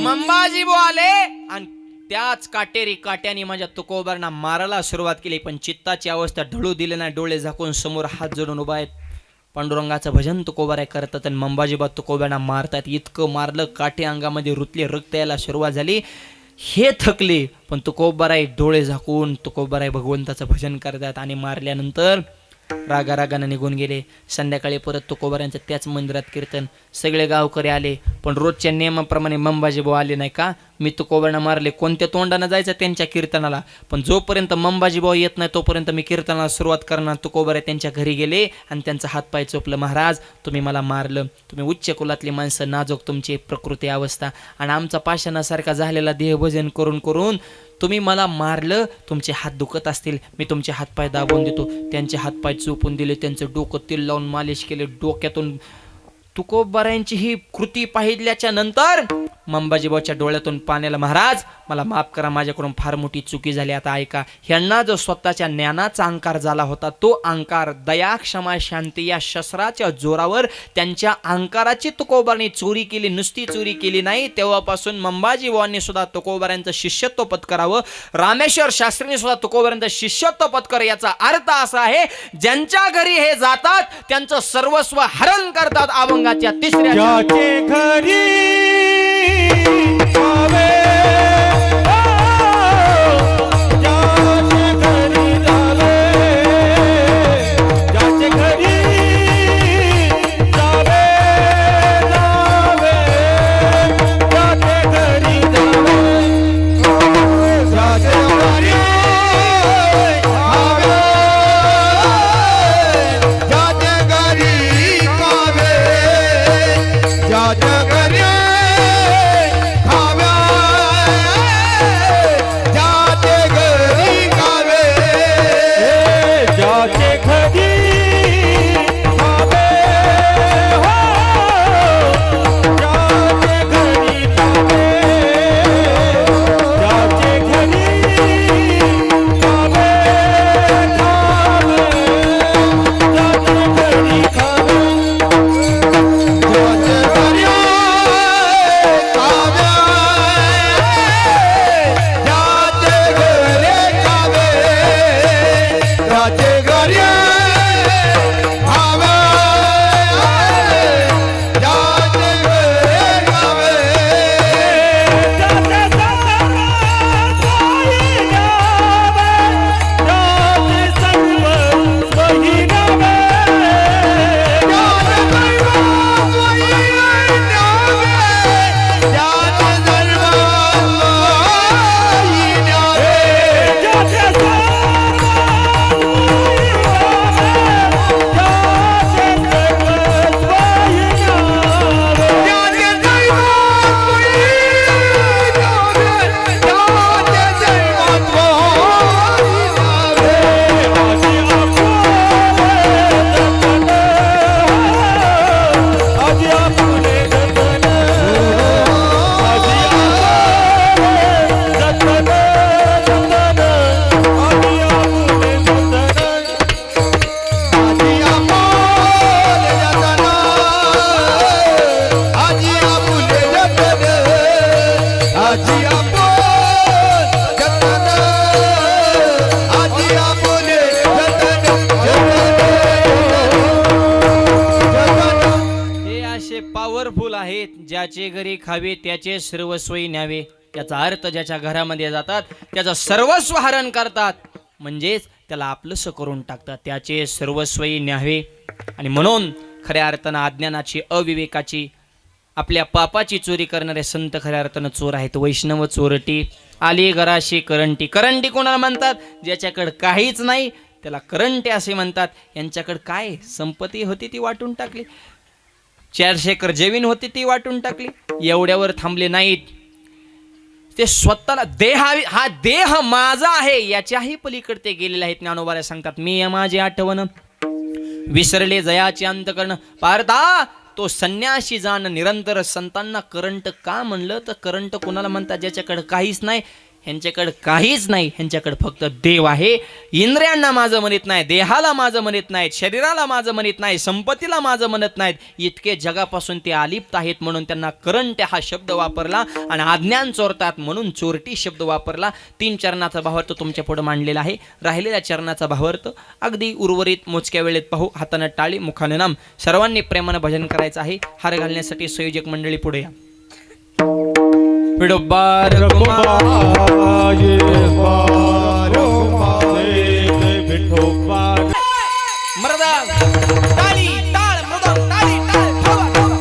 मंबाजी आले आणि त्याच काटेरी काट्याने माझ्या तुकोबांना मारायला सुरुवात केली. पण चित्ताची अवस्था ढळू दिले नाही. डोळे झाकून समोर हात जोडून उभा आहेत. पांडुरंगाचं भजन तुकोबाराय करतात आणि मंबाजीबा तुकोबांना मारतात. इतकं मारलं काटे अंगामध्ये रुतले, रक्त यायला सुरुवात झाली. हे थकले पण तुकोबाराय डोळे झाकून तुकोबाराय भगवंताचं भजन करतात. आणि मारल्यानंतर रागारागानं निघून गेले. संध्याकाळी परत तुकोबारायांचं त्याच मंदिरात कीर्तन. सगळे गावकरी आले पण रोजच्या नियमाप्रमाणे मंबाजी भाऊ आले नाही का. मी तुकोबांना मारले, कोणत्या तोंडानं जायचं त्यांच्या कीर्तनाला. पण जोपर्यंत मंबाजी भाऊ येत नाही तोपर्यंत मी कीर्तनाला सुरुवात करणार. तुकोबाराय त्यांच्या घरी गेले आणि त्यांचा हातपाय चोपलं. महाराज तुम्ही मला मारलं, तुम्ही उच्च कुलातली माणसं, नाजूक तुमची प्रकृती अवस्था आणि आमचा पाषाणासारखा झालेला देहभजन करून करून तुम्ही मला मारलं. तुमचे हात दुखत असतील, मी तुमचे हातपाय दाबून देतो. त्यांचे हातपाय चोपून दिले, त्यांचं डोकं तेल लावून मालिश केले. डोक्यातून तुकोबारायांची ही कृती पाहिल्याच्या नंतर मंबाजीबाच्या डोळ्यातून पाण्याला. महाराज मला माफ करा, माझ्याकडून फार मोठी चुकी झाली. आता ऐका, ह्यांना जो स्वतःच्या ज्ञानाचा अहंकार झाला होता तो अहंकार दया क्षमा शांती या शस्त्राच्या जोरावर त्यांच्या अहंकाराची तुकोबारांनी चोरी केली. नुसती चोरी केली नाही, तेव्हापासून मंबाजीबांनी सुद्धा तुकोबारांचं शिष्यत्व पत्करावं. रामेश्वर शास्त्रींनी सुद्धा तुकोबारांचं शिष्यत्व पत्कर. याचा अर्थ असा आहे, ज्यांच्या घरी हे जातात त्यांचं सर्वस्व हरण करतात. अभंगाच्या तिसऱ्या ज्याचे घरी जावे, ज्याचे घरी जावे, ज्याचे घरी जावे, जावे, ज्याचे घरी जावे, ज्याचे घरी जावे, ज्याचे घरी जावे, ज्याचे घरी ज्याचे घरी खावे त्याचे सर्वस्वही न्यावे. याचा अर्थ ज्याच्या घरामध्ये जातात त्याचं सर्वस्व हरण करतात, म्हणजेच त्याला आपलंसं करून टाकतात, त्याचे सर्वस्वही न्यावे. आणि म्हणून खऱ्या अर्थानं अज्ञानाची, अविवेकाची, आपल्या पापाची चोरी करणारे संत खऱ्या अर्थानं चोर आहेत. वैष्णव चोरटी आली घराशी करंटी. करंटी कोणाला म्हणतात? ज्याच्याकडे काहीच नाही त्याला करंटे असे म्हणतात. यांच्याकडे काय संपत्ती होती ती वाटून टाकली, 400 एकर जमीन होती ती वाटून टाकली. एवढ्यावर थांबले नाहीत, ते स्वतःला हा देह माझा आहे याच्याही पलीकडे ते गेलेले आहेत. ज्ञानोबाला सांगतात, मी माझे आठवण विसरले जयाचे अंतकरण. पारता तो संन्याशी जाण निरंतर. संतांना करंट का म्हणलं तर करंट कोणाला म्हणतात? ज्याच्याकडे काहीच नाही. ह्यांच्याकडे काहीच नाही, ह्यांच्याकडे फक्त देव आहे. इंद्रियांना माझं म्हणत नाही, देहाला माझं म्हणत नाहीत, शरीराला माझं म्हणत नाही, संपत्तीला माझं म्हणत नाहीत. इतके जगापासून ते अलिप्त आहेत म्हणून त्यांना करंट हा शब्द वापरला. आणि अज्ञान चोरतात म्हणून चोरटी शब्द वापरला. 3 चरणाचा भावार्थ तुमच्या पुढे मांडलेला आहे. राहिलेल्या चरणाचा भावार्थ अगदी उर्वरित मोजक्या वेळेत पाहू. हातानं टाळी, मुखानं नाम. सर्वांनी प्रेमानं भजन करायचं आहे. हार घालण्यासाठी संयोजक मंडळी पुढे या. विडोबार रघुमाये बारोबारे विठोबा. मृदंग टाळी टाळ, मृदंग टाळी टाळ, ठोवा, ठोवा.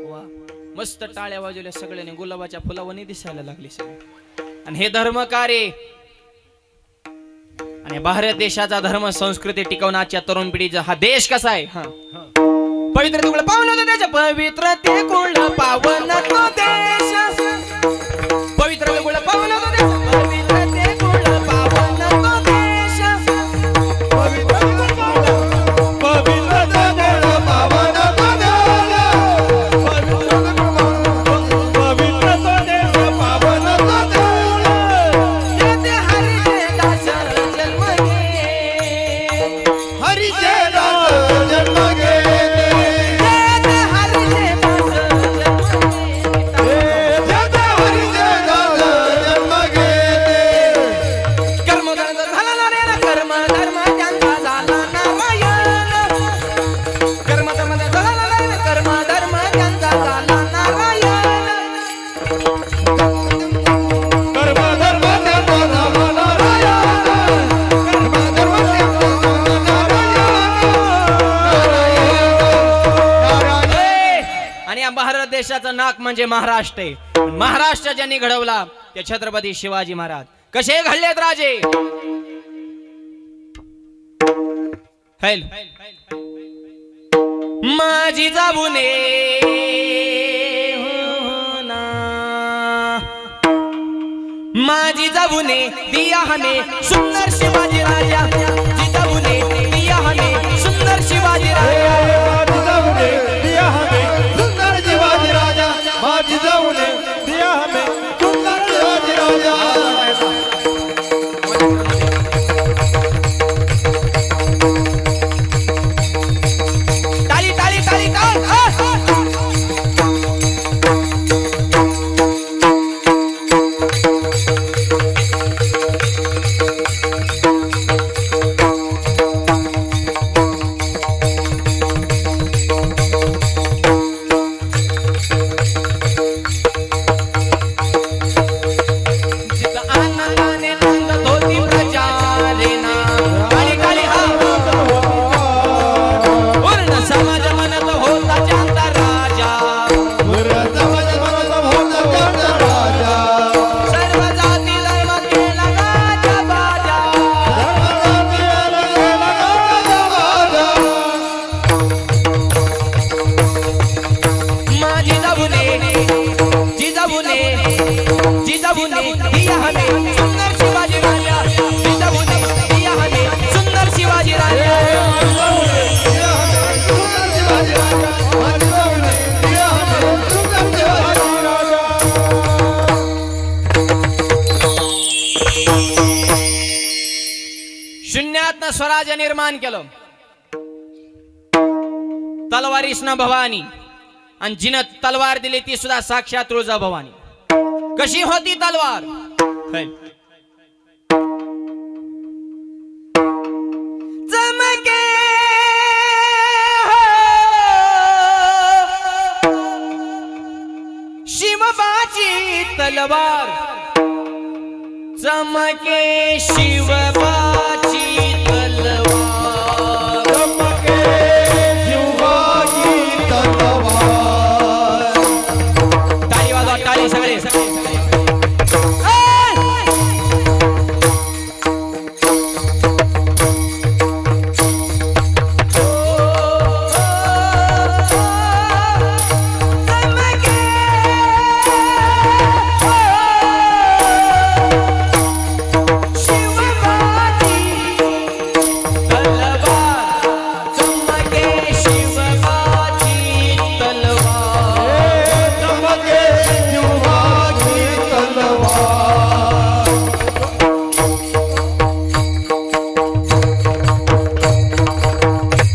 वा, मस्त टाळ्या वाजवल्या सगळ्यांनी. गुलाबाच्या फुलावणी दिसायला लागली सगळे. आणि हे धर्म कार्य आणि भारत देशाचा धर्म संस्कृती टिकवण्याच्या तरुण पिढीचा हा देश कसा आहे? पवित्र तुगळ पावन तो देश, पवित्र ते कुळ पावन तो देश, पवित्र तुगळ पावन तो देश, पवित्र ते कुळ पावन तो देश, पवित्र ते कुळ पावन तो देश, पवित्र तो देश पावन तो देश. येथे हरीचे दास जन्म घे, हरीचे दास जन्म घेते. येथे हरीचे दास जन्म घे. कर्म धर्म झाला नारायण, कर्म धर्म त्यांचा झाला नारायण, कर्म धर्म झाला नारायण, कर्म धर्म त्यांचा झाला नारायण. कर्म धर्म त्यांचा झाला नारायण, कर्म धर्म त्यांचा झाला नारायण. आणि या भारत देशाचं नाक म्हणजे महाराष्ट्र आहे. महाराष्ट्र ज्यांनी घडवला ते छत्रपती शिवाजी महाराज. कसे घडलेत राजे? हैल माझी जाबुने हो ना, माझी जाबुने दिया हमें सुंदर शिवाजी राजा, जिजाऊने दिया हमें सुंदर शिवाजी राजा. माझी जाऊने दिया हमें सुंदर शिवाजी राजा, माझी जाऊने दिया हमें सुंदर शिवाजी राजा. टाळी टाळी टाळी टाळ. जिथं आनंदाने नांदत होती प्रजा रे ना. टाळी टाळी हा. पूर्ण समाज म्हणत होता चांदा राजा, समाज म्हणत होता चांदा राजा, सर्व जाती धर्म केला गाजा बाजा. धर्मजातीला गेला गाजा बाजा. माझी जाबुने जिजाऊने जिजाऊने दिया हमें सुंदर शिवाजी राजा, जिजाऊने दिया हमें सुंदर शिवाजी राजा. सुंदर शिवाजी राजा, माझी जाऊने दिया हमें सुंदर शिवाजी राजा. शून्यातनं स्वराज्य निर्माण केलं, तलवारीसनं भवानी. आणि जिनं तलवार दिली ती सुद्धा साक्षात तुळजाभवानी. कशी होती तलवार? तलवार चमके शिवबाची तलवार चमके शिवाची तलवार. टाळी वाजवा टाळी सगळे चमके शिवाची तलवार.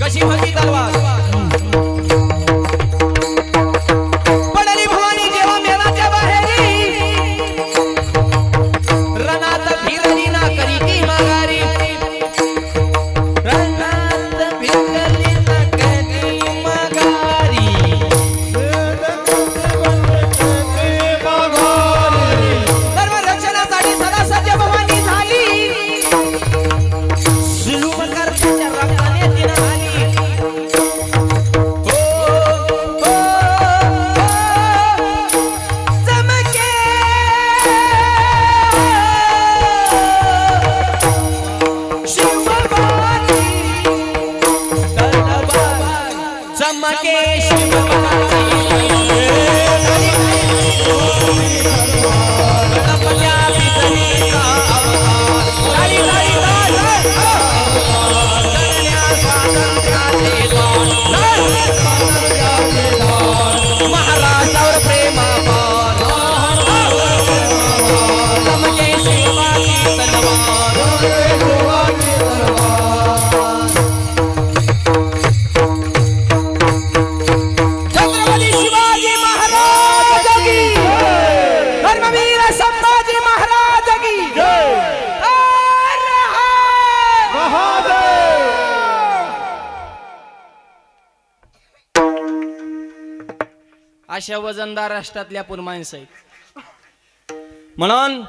कशी होती तलवार पडली भवानी जेव्हा मेणाच्या बाहेरी रणात फिरली ना करी ती माघारी रणात फिरली ना करी माघारी सर्व रक्षणासाठी सदा सज्ज भवानी झाली सुलूमकर्त्याच्या रक्ताने तिनं आली चमके शिवबाची तलवार चमके शिवबाची गणपत्या पितळीचा अवतार. लाली, लाली, लाल, लाल. करण्या स्वातंत्र्याचे दान. स्वातंत्र्याचे दान. महाराष्ट्रावर प्रेमापान. चमके शिवबाची तलवार. शिवाची तलवार. छत्रपती शिवाजी महाराज की धर्मवीर संभाजी महाराज की हर हर महादेव. अशा वजनदार राष्ट्रातल्या पुरमाणसं आहेत म्हणून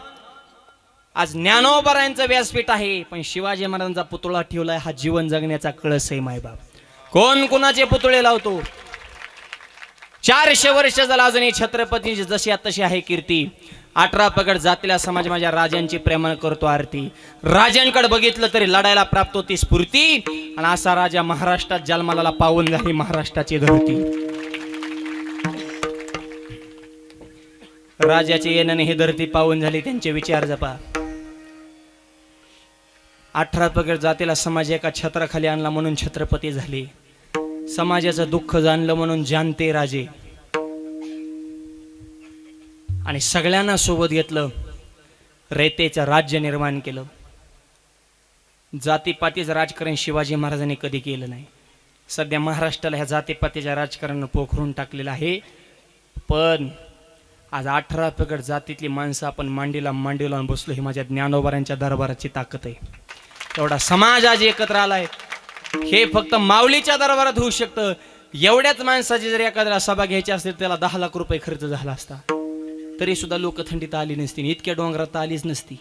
आज ज्ञानोबरायांचं व्यासपीठ आहे पण शिवाजी महाराजांचा पुतळा ठेवलाय हा जीवन जगण्याचा कळस आहे मायबाप. कोण कुणाचे पुतळे लावतो 400 वर्ष झालं अजूनही छत्रपतींची जशी तशी आहे कीर्ती. 18 पगड जातीला समाज माझ्या राजांची प्रेमानं करतो आरती. राजांकडे बघितलं तरी लढायला प्राप्त होती स्फूर्ती आणि असा राजा महाराष्ट्रात जन्माला पावून झाली महाराष्ट्राची धरती. राजाचे येण्याने ही धरती पावून झाली त्यांचे विचार जपा. 18 पगड जातीला समाज एका छत्राखाली आणला म्हणून छत्रपती झाले. समाजाचं दुःख जाणलं म्हणून जानते राजे आणि सगळ्यांना सोबत घेतलं रयतेचं राज्य निर्माण केलं. जातीपातीचं राजकारण शिवाजी महाराजांनी कधी केलं नाही. सध्या महाराष्ट्राला ह्या जातीपातीच्या राजकारणानं पोखरून टाकलेलं आहे. पण आज 18 पगड जातीतली माणसं आपण मांडीला लावून बसलो ही माझ्या ज्ञानोबरांच्या दरबाराची ताकद आहे. एवढा समाज आज एकत्र आलाय हे फक्त माऊलीच्या दरबारात होऊ शकतं. एवढ्याच माणसाची जर एखाद्याला सभा घ्यायची असेल त्याला 10 लाख रुपये खर्च झाला असता तरी सुद्धा लोक थंडीत आली नसती. इतक्या डोंगरात आलीच नसती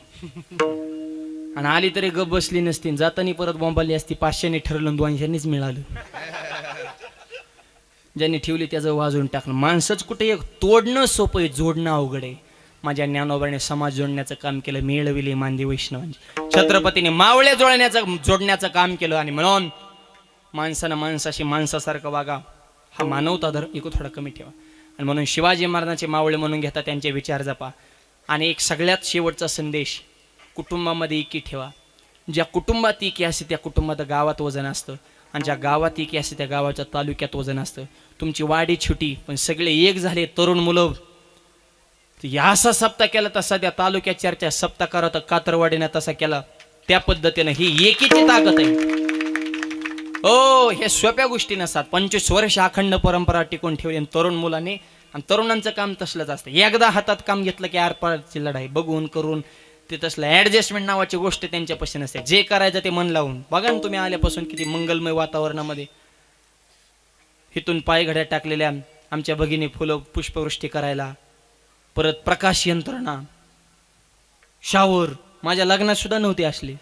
आणि आली तरी गप बसली नसती. जातानी परत बोंबाली असती. 500 ठरलं 200नीच मिळालं. ज्यांनी ठेवली त्याचं वाजवून टाकलं. माणसंच कुठे एक तोडणं सोपं आहे जोडणं अवघड आहे. माझ्या ज्ञानोबाने समाज जोडण्याचं काम केलं. मिळविले मानदी वैष्णवांची. छत्रपतीने मावळे जोडण्याचं काम केलं आणि म्हणून माणसानं माणसाशी माणसासारखं वागा. हा मानवता धर्म इको थोडा कमी ठेवा आणि म्हणून शिवाजी महाराजांचे मावळे म्हणून घेता त्यांचे विचार जपा. आणि एक सगळ्यात शेवटचा संदेश कुटुंबामध्ये एकी ठेवा. ज्या कुटुंबात एकी असते त्या कुटुंबात गावात वजन असतं आणि ज्या गावात एकी असते त्या गावाच्या तालुक्यात वजन असतं. तुमची वाडी छोटी पण सगळे एक झाले तरुण मुलं. असा सप्ताह केला तसा त्या तालुक्यात चर्चा सप्ताह करत कातरवाडीने तसा केला त्या पद्धतीनं ही एकीची ताकद आहे. ओ हे सोप्या गोष्टी नसतात. 25 वर्ष अखंड परंपरा टिकून ठेवली तरुण मुलांनी. आणि तरुणांचं काम तसलंच असतं. एकदा हातात काम घेतलं की आरपारची लढाई बघून करून ते तसलं ऍडजस्टमेंट नावाची गोष्ट त्यांच्यापाशी नसते. जे करायचं ते मन लावून. बघा ना तुम्ही आल्यापासून किती मंगलमय वातावरणामध्ये हिथून पायघड्या टाकलेल्या आमच्या भगिनी फुलं पुष्पवृष्टी करायला परत प्रकाश यंत्रणा, शावर, माझ्या लग्नात सुद्धा नव्हते असले.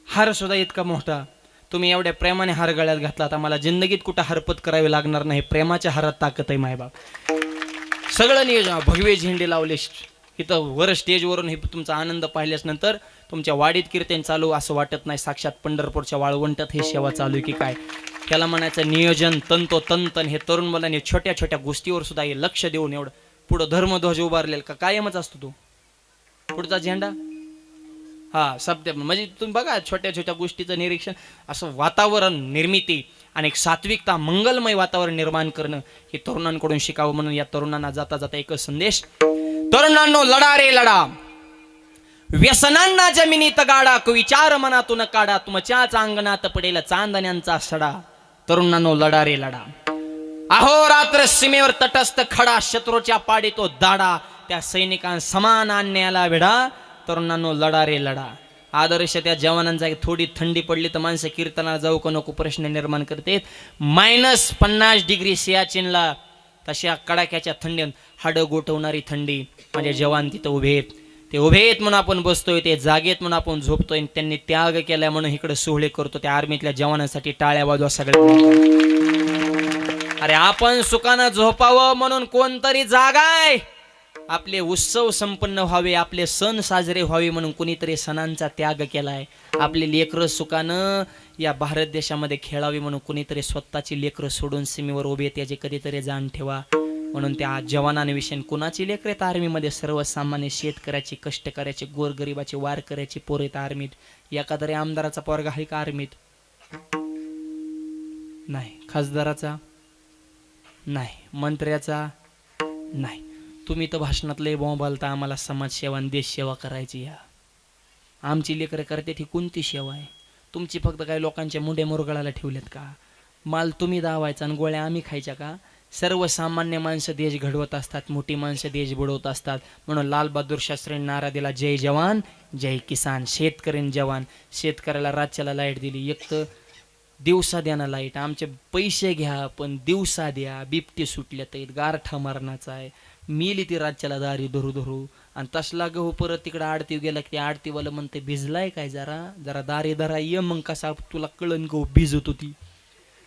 हार सुद्धा इतका मोठा, तुम्ही एवढ्या प्रेमाने हार गळ्यात घातला, आता मला जिंदगीत कुठं हरपत करावी लागणार नाही. प्रेमाच्या हारात ताकद आहे मायबाप. सगळं नियोजन, भगवे झेंडे लावले इथं वर स्टेजवरून. हे तुमचा आनंद पाहिल्यास नंतर तुमच्या वाडीत कीर्तन चालू असं वाटत नाही, साक्षात पंढरपूरच्या वाळवंटात हे सेवा चालू आहे की काय. त्याला म्हणायचं नियोजन तंतोतंत. हे तरुण मुलांनी छोट्या छोट्या गोष्टीवर सुद्धा हे लक्ष देऊन एवढं पुढं धर्मध्वज उभारलेला का कायमच असतो तो पुढचा झेंडा. हा सत्य म्हणजे तुम्ही बघा छोट्या छोट्या गोष्टीचं निरीक्षण, असं वातावरण निर्मिती आणि एक सात्विकता, मंगलमय वातावरण निर्माण करणं हे तरुणांकडून शिकावं. म्हणून या तरुणांना जाता जाता एकच संदेश, तरुणांनो लढा रे लढा, व्यसनांना जमिनीत गाडा, विचार मनातून काढा, तुमच्याच अंगणात पडेल चांदण्यांचा सडा. तरुणांनो लढा रे लढा, अहोरात्र सीमेवर तटस्थ खडा, शत्रूच्या पाडी तो दाडा, त्या सैनिकां समान आणण्याला वेढा. तरुणांनो लढा रे लढा. आदर्श त्या जवानांचा थोडी थंडी पडली तर माणसं कीर्तनाला जाऊ का नको प्रश्न निर्माण करते. -50 डिग्री सियाचीनला तशा कडाक्याच्या थंडीत हाडं गोठवणारी थंडी, म्हणजे जवान तिथं उभे आहेत. ते उभे आहेत म्हणून आपण बसतोय, ते जागेत म्हणून आपण झोपतोय. त्यांनी त्याग केलाय म्हणून इकडे सोहळे करतो. त्या आर्मीतल्या जवानांसाठी टाळ्या वाजवा सगळ्या. अरे आपण सुखानं झोपावं म्हणून कोणतरी जागाय. आपले उत्सव संपन्न व्हावे, आपले सण साजरे व्हावे म्हणून कुणीतरी सणांचा त्याग केलाय. आपले लेकरं सुखानं या भारत देशामध्ये खेळावी म्हणून कुणीतरी स्वतःची लेकरं सोडून सीमेवर उभे, त्याचे कधीतरी जाण ठेवा. म्हणून त्या जवानांविषयी कुणाची लेकरं आहेत आर्मीमध्ये? सर्वसामान्य शेतकऱ्याची, कष्टकऱ्याची, गोरगरिबाची, वारकऱ्याची पोरं आहेत आर्मीत. एखाद्या आमदाराचा पोरगा आहे का आर्मीत? नाही. खासदाराचा नाही. मंत्र्याचा नाही. तुम्ही तर भाषणात लय बोंबालता आम्हाला समाजसेवा आणि देश सेवा करायची. या आमची लेकरं करते ही कोणती सेवा आहे? तुमची फक्त काही लोकांच्या मुंडे मुरगळाला ठेवलेत का? माल तुम्ही दावायचा आणि गोळ्या आम्ही खायच्या का? सर्वसामान्य माणसं देश घडवत असतात, मोठी माणसं देश बुडवत असतात. म्हणून लाल बहादूर शास्त्रींनी नारा दिला, जय जवान जय किसान. शेतकरी जवान. शेतकऱ्याला रातच्याला लाईट दिली, एक तर दिवसा द्या ना लाईट. आमचे पैसे घ्या पण दिवसा द्या. बिबटे सुटल्या तर गारठा मरणाचा आहे. मिली ती राज्याला दारी धरू धरू आणि तसला गहू परत तिकडे आडती गेला की आडतीवाला म्हणते भिजलाय काय, जरा जरा दारी धरा ये. मग कसा तुला कळण गहू भिजत होती.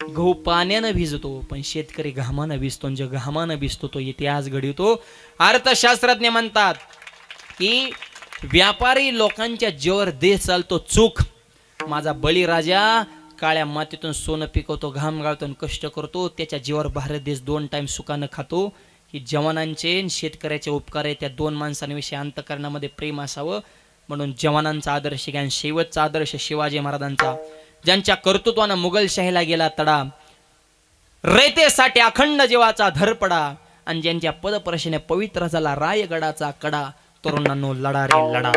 गहू पाण्यानं भिजतो पण शेतकरी घामानं भिजतो. जो घामानं भिजतो तो इतिहास घडवतो. अर्थशास्त्रज्ञ म्हणतात की व्यापारी लोकांच्या जीवावर देश चालतो चूक. माझा बळीराजा काळ्या मातीतून सोनं पिकवतो, घाम गाळतो आणि कष्ट करतो, त्याच्या जीवावर भारत देश 2 टाइम सुखानं खातो. की जवानांचे शेतकऱ्याचे उपकार आहे. त्या 2 माणसांविषयी अंतकरणामध्ये प्रेम असावं म्हणून जवानांचा आदर्श घ्या. शेवटचा आदर्श शिवाजी महाराजांचा, ज्यांच्या कर्तृत्वानं मुघलशाहीला गेला तडा, रयतेसाठी अखंड जीवाचा धरपडा आणि ज्यांच्या पदप्रशेने पवित्र झाला रायगडाचा कडा. तरुणांनो लढा रे लढा,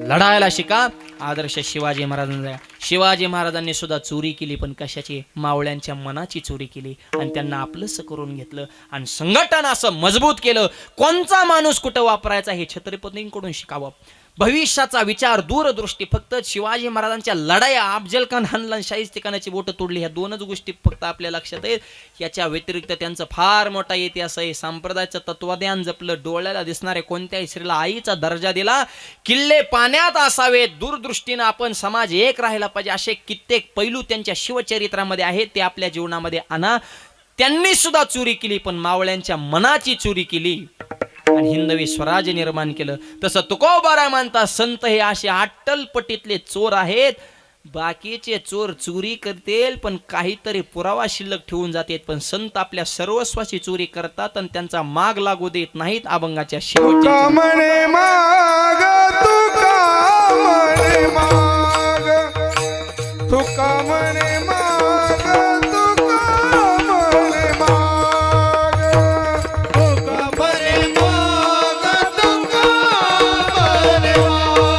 लढायला शिका. आदर्श शिवाजी महाराजांचा. शिवाजी महाराजांनी सुद्धा चोरी केली, पण कशाची? मावळ्यांच्या मनाची चोरी केली आणि त्यांना आपलंसं करून घेतलं आणि संघटन असं मजबूत केलं. कोणचा माणूस कुठं वापरायचा हे छत्रपतींकडून शिकावं. भविष्याचा विचार, दूरदृष्टी. फक्त शिवाजी महाराजांच्या लढाया, अफजल खान हनला शाहिस्तेखानाची बोटं तोडली, ह्या 2च गोष्टी फक्त आपल्या लक्षात आहेत. याच्या व्यतिरिक्त त्यांचं फार मोठा इतिहास आहे. संप्रदायाचं तत्वज्ञान जपलं, डोळ्याला दिसणारे कोणत्याही स्त्रीला आईचा दर्जा दिला, किल्ले पाण्यात असावेत, दूरदृष्टीनं आपण समाज एक राहिला पाहिजे, असे कित्येक पैलू त्यांच्या शिवचरित्रामध्ये आहेत. ते आपल्या जीवनामध्ये आणा. त्यांनी सुद्धा चोरी केली पण मावळ्यांच्या मनाची चोरी केली आणि हिंदवी स्वराज्य निर्माण केलं. तसं तुकोबाराय म्हणतात, संत हे असे अट्टलपटीतले चोर आहेत. बाकीचे चोर चोरी करतील पण काहीतरी पुरावा शिल्लक ठेवून जातात, पण संत आपल्या सर्वस्वाची चोरी करतात आणि त्यांचा माग लागू देत नाहीत. अभंगाच्या शेवटच्या म्हणे माग तुका म्हणे माग, तुका म्हणे माग, तुका म्हणे माग, तुका म्हणे माग, तुका म्हणे माग,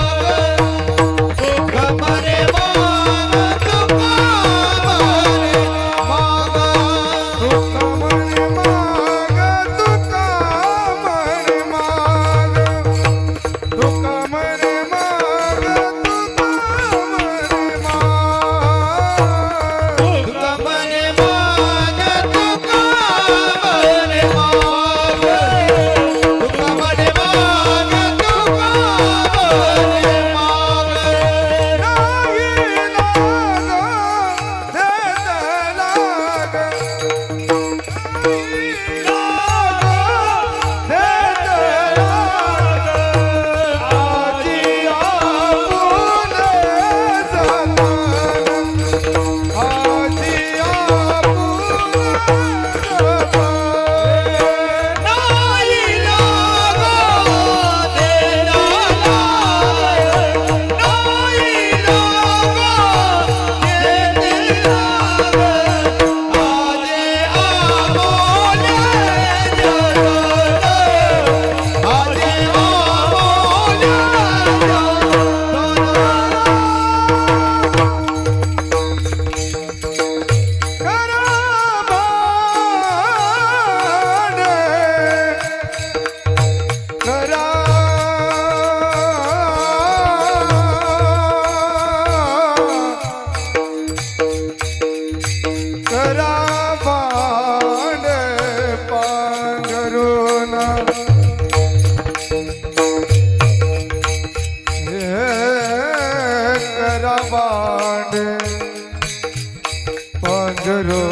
तुका म्हणे माग, तुका म्हणे माग, तुका म्हणे माग, तुका म्हणे माग, तुका म्हणे माग, तुका म्हणे माग. मांड पांजरो